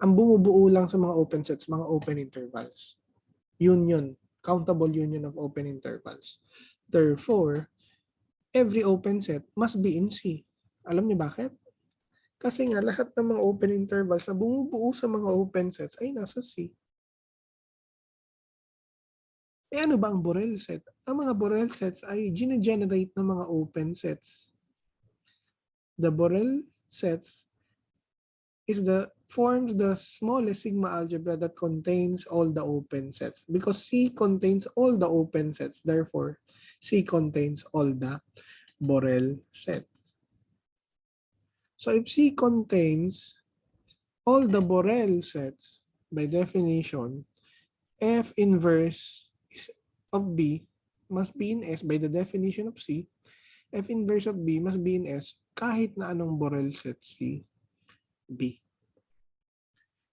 Speaker 1: Ang bumubuo lang sa mga open sets, mga open intervals. Union, countable union of open intervals. Therefore, every open set must be in C. Alam niyo bakit? Kasi nga lahat ng mga open intervals na bumubuo sa mga open sets ay nasa C. Ano ba ang Borel set? Ang mga Borel sets ay gine-generate ng mga open sets. The Borel sets forms the smallest sigma algebra that contains all the open sets. Because C contains all the open sets, therefore, C contains all the Borel sets. So if C contains all the Borel sets, by definition, F inverse of B must be in S by the definition of C. F inverse of B must be in S kahit na anong Borel set C, B.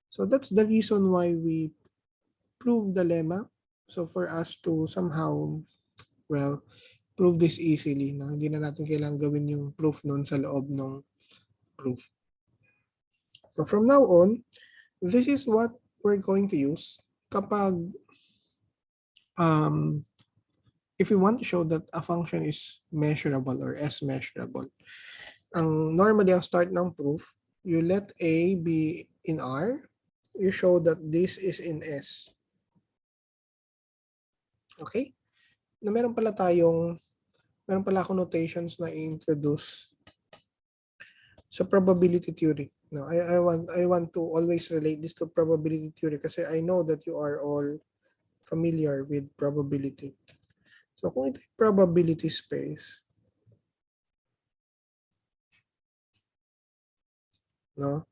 Speaker 1: So that's the reason why we prove the lemma. So for us to somehow, well, prove this easily, na hindi na natin kailangan gawin yung proof nun sa loob ng proof. So from now on, this is what we're going to use kapag if we want to show that a function is measurable or S measurable. Normally, ang start ng proof, you let A be in R, you show that this is in S. Okay? Na meron pala akong notations na i-introduce sa probability theory. No, I want to always relate this to probability theory kasi I know that you are all familiar with probability. So kung ito yung probability space, no?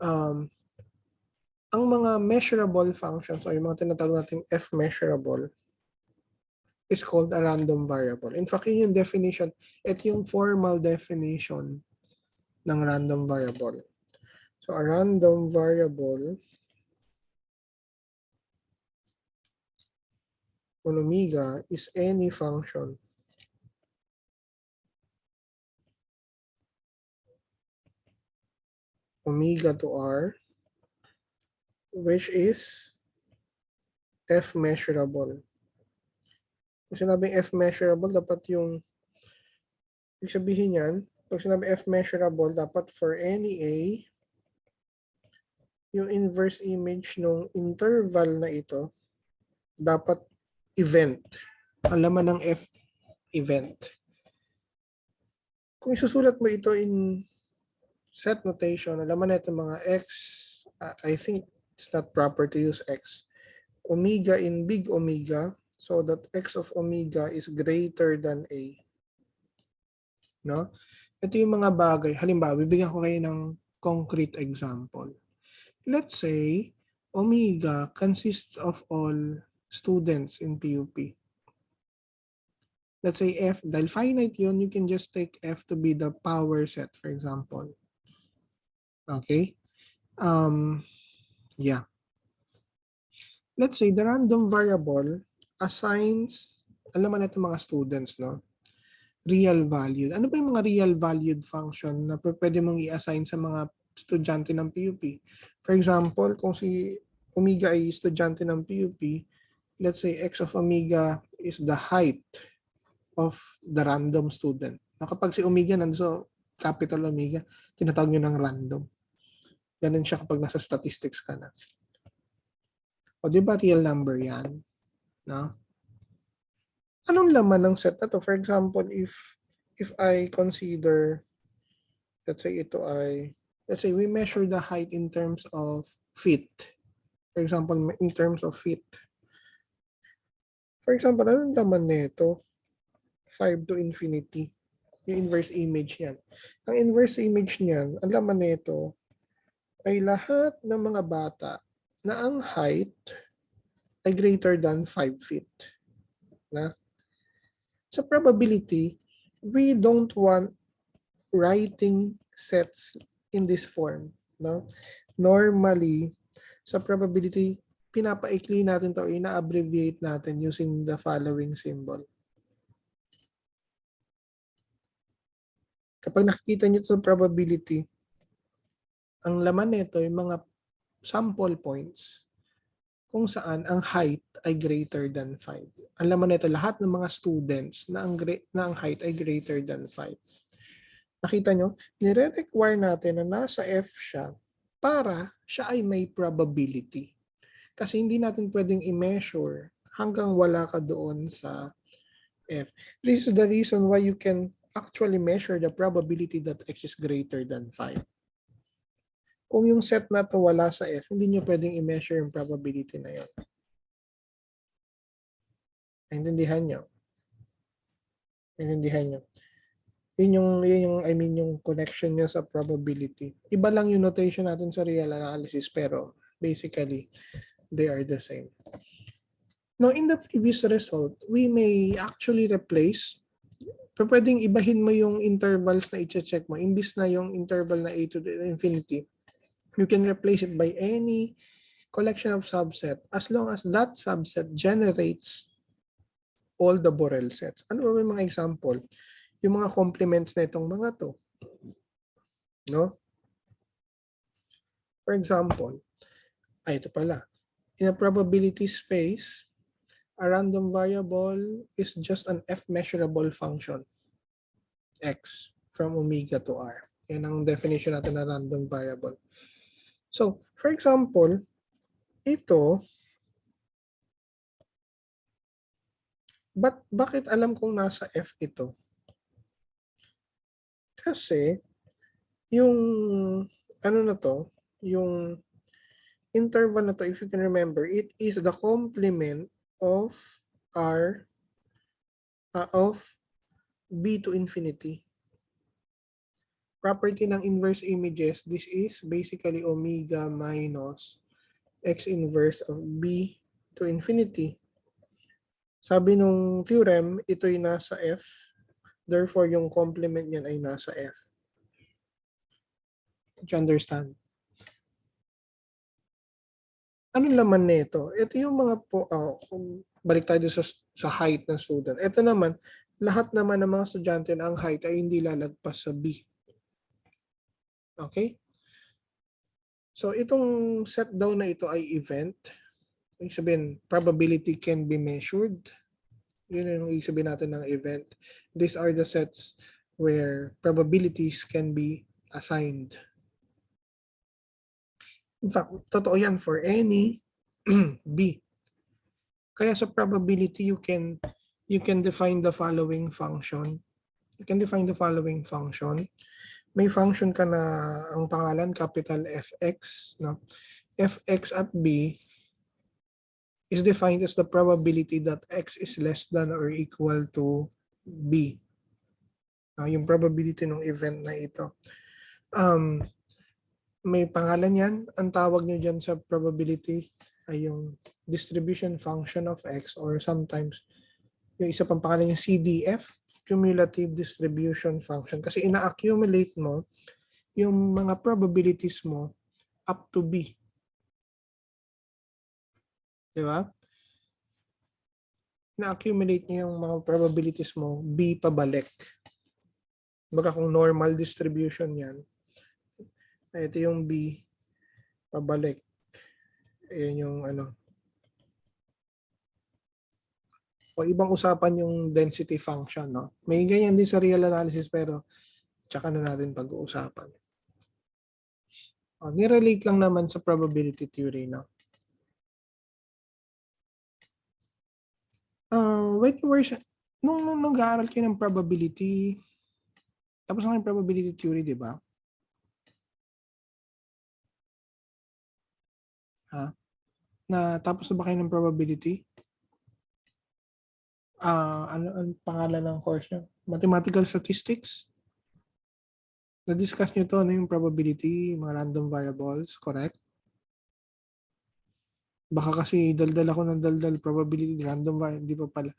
Speaker 1: Ang mga measurable functions o yung mga tinatawag nating F measurable is called a random variable. In fact, yun yung definition, ito yung formal definition ng random variable. So a random variable on omega is any function omega to R which is F measurable. Kung sinabing F measurable, dapat yung ibig sabihin yan, pag sinabi F measurable, dapat for any A, yung inverse image ng interval na ito, dapat event. Ang laman ng F, event. Kung isusulat mo ito in set notation, ang laman na ito mga X, I think it's not proper to use X. Omega in big omega, so that X of omega is greater than A. No? Ito yung mga bagay. Halimbawa, bibigyan ko kayo ng concrete example. Let's say, omega consists of all students in PUP. let's say f, dahil finite yun, you can just take f to be the power set, for example. Okay? Yeah. Let's say the random variable assigns, alam mo na itong mga students, no? Real valued. Ano ba yung mga real valued function na pwede mong i-assign sa mga estudyante ng PUP? For example, kung si omega ay estudyante ng PUP, let's say x of omega is the height of the random student. Na kapag si omega nanso capital omega, tinatawag nyo ng random. Ganun siya kapag nasa statistics ka na. O di ba real number yan? No? Anong laman ng set na to? For example, if I consider, let's say ito ay, let's say we measure the height in terms of feet. For example, in terms of feet. For example, anong laman nito? 5 to infinity. Yung inverse image niyan. Ang inverse image niyan, ang laman nito ay lahat ng mga bata na ang height ay greater than 5 feet. Na? Sa probability, we don't want writing sets in this form. No? Normally, sa probability, pinapaikli natin to, ina-abbreviate natin using the following symbol. Kapag nakikita nyo sa probability, ang laman nito yung mga sample points kung saan ang height ay greater than 5. Ang laman nito lahat ng mga students na ang height ay greater than 5. Nakita nyo, nire-require natin na nasa F siya para siya ay may probability. Kasi hindi natin pwedeng i-measure hanggang wala ka doon sa F. This is the reason why you can actually measure the probability that X is greater than 5. Kung yung set na to wala sa F, hindi nyo pwedeng i-measure yung probability na yun. Naintindihan nyo? Naintindihan nyo? Yun yung yung connection niya sa probability. Iba lang yung notation natin sa real analysis, pero basically, they are the same. Now, in the previous result, we may actually replace, pero pwedeng ibahin mo yung intervals na i-check mo. Imbis na yung interval na a to the infinity, you can replace it by any collection of subset as long as that subset generates all the Borel sets. Ano ba yung mga example? Yung mga complements na itong mga to. No? For example, ito pala. In a probability space, a random variable is just an F measurable function, X, from omega to R. Yan ang definition natin na random variable. So, for example, ito, bakit alam kong nasa F ito? Kasi, yung, ano na to, yung interval na to, if you can remember, it is the complement of R, of B to infinity. Property ng inverse images, this is basically omega minus x inverse of B to infinity. Sabi nung theorem, ito'y nasa F. Therefore, yung complement niyan ay nasa F. Do you understand? Anong laman nito? Ito yung mga balik tayo sa height ng student. Ito naman, lahat naman ng mga estudyante na ang height ay hindi lalagpas sa B. Okay? So, itong set daw na ito ay event. Ibig sabihin, probability can be measured. Yun yung ibig sabihin natin ng event. These are the sets where probabilities can be assigned. In fact, totoo yan for any B. Kaya sa probability, you can define the following function. You can define the following function. May function ka na ang pangalan capital Fx, no? Fx at B is defined as the probability that X is less than or equal to B. Yung probability ng event na ito. May pangalan yan. Ang tawag nyo dyan sa probability ay yung distribution function of X, or sometimes Yung isa pang pangalan yung CDF, Cumulative Distribution Function. Kasi ina-accumulate mo yung mga probabilities mo up to B. Di ba? Na-accumulate niya yung mga probabilities mo, B pabalik. Baka kung normal distribution yan, ito yung B pabalik. Ayan yung ano. O ibang usapan yung density function, no? May ganyan din sa real analysis pero tsaka na natin pag-uusapan. O, nirelate lang naman sa probability theory, no? When you were, nung nag-aaral kayo ng probability, tapos na yung probability theory, di ba? Ha? Na tapos na ba kayo ng probability? Ano ang pangalan ng course nyo? Mathematical Statistics? Na-discuss nyo to, ano yung probability, mga random variables, correct? Baka kasi daldal ako ng daldal, probability, random variable, hindi pa pala.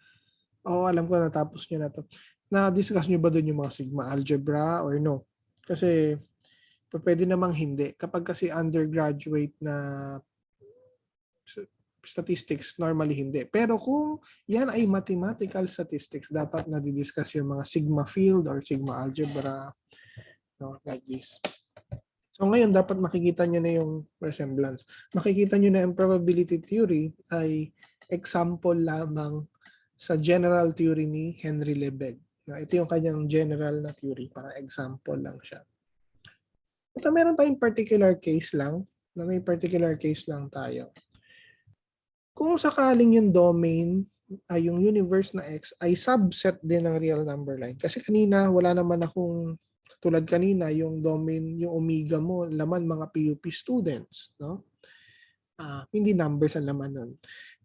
Speaker 1: Oo, alam ko natapos nyo na to. Na-discuss nyo ba doon yung mga sigma algebra or no? Kasi pwede namang hindi. Kapag kasi undergraduate na statistics, normally hindi. Pero kung yan ay mathematical statistics, dapat na-discuss yung mga sigma field or sigma algebra, no, like this. So ngayon, dapat makikita nyo na yung resemblance. Makikita nyo na yung probability theory ay example lamang sa general theory ni Henry Lebesgue. Ito yung kanyang general na theory, para example lang siya. Ito meron tayong particular case lang, na may particular case lang tayo. Kung sakaling yung domain ay yung universe na X ay subset din ng real number line. Kasi kanina wala naman akong, tulad kanina yung domain, yung omega mo, laman mga PUP students, no? Hindi numbers ang laman nun.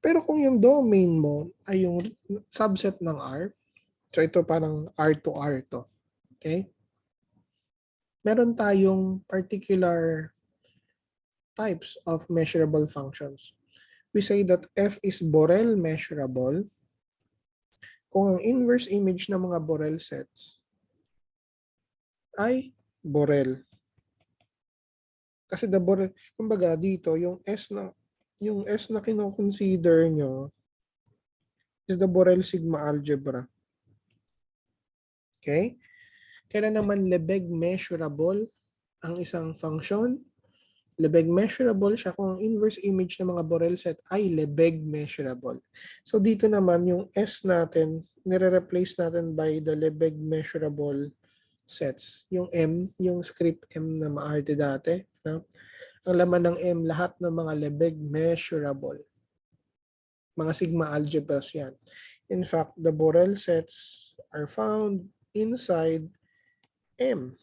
Speaker 1: Pero kung yung domain mo ay yung subset ng R, so ito parang R to R to. Okay? Meron tayong particular types of measurable functions. We say that F is Borel measurable kung ang inverse image ng mga Borel sets ay Borel. Kasi the Borel, kumbaga dito, yung S na kino-consider nyo is the Borel sigma algebra. Okay? Kailan naman Lebesgue measurable ang isang function? Lebesgue measurable siya kung ang inverse image ng mga Borel set ay Lebesgue measurable. So dito naman yung S natin, nire-replace natin by the Lebesgue measurable sets. Yung M, yung script M na maarte dati. No? Ang laman ng M, lahat ng mga Lebesgue measurable. Mga sigma algebras yan. In fact, the Borel sets are found inside M.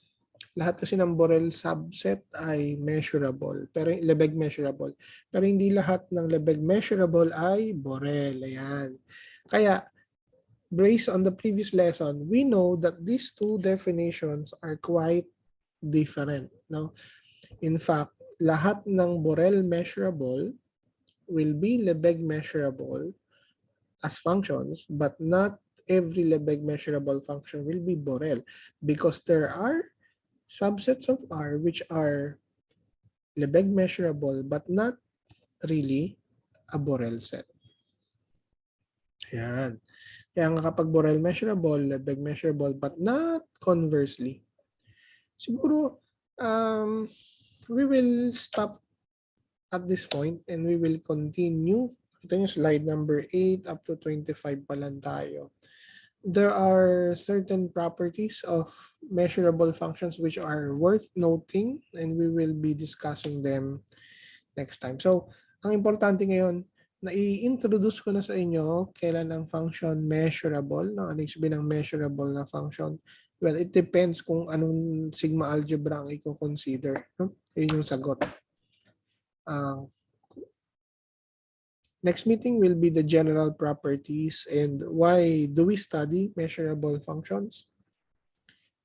Speaker 1: Lahat kasi ng Borel subset ay measurable, pero Lebesgue measurable. Pero hindi lahat ng Lebesgue measurable ay Borel. Ayan. Kaya, based on the previous lesson, we know that these two definitions are quite different. No? In fact, lahat ng Borel measurable will be Lebesgue measurable as functions, but not every Lebesgue measurable function will be Borel because there are subsets of R which are Lebesgue measurable but not really a Borel set. Ayan. Kaya nga kapag Borel measurable, Lebesgue measurable but not conversely. Siguro, we will stop at this point and we will continue. Ito yung slide number 8 up to 25 pa lang tayo. There are certain properties of measurable functions which are worth noting and we will be discussing them next time. So, ang importante ngayon, na i-introduce ko na sa inyo kailan ang function measurable. No? Ano yung sabihin ng measurable na function? Well, it depends kung anong sigma algebra ang i-consider. No? Yun yung sagot. Next meeting will be the general properties and why do we study measurable functions?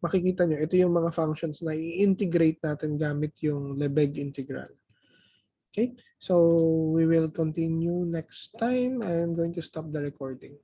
Speaker 1: Makikita nyo, ito yung mga functions na i-integrate natin gamit yung Lebesgue integral. Okay, so we will continue next time. I'm going to stop the recording.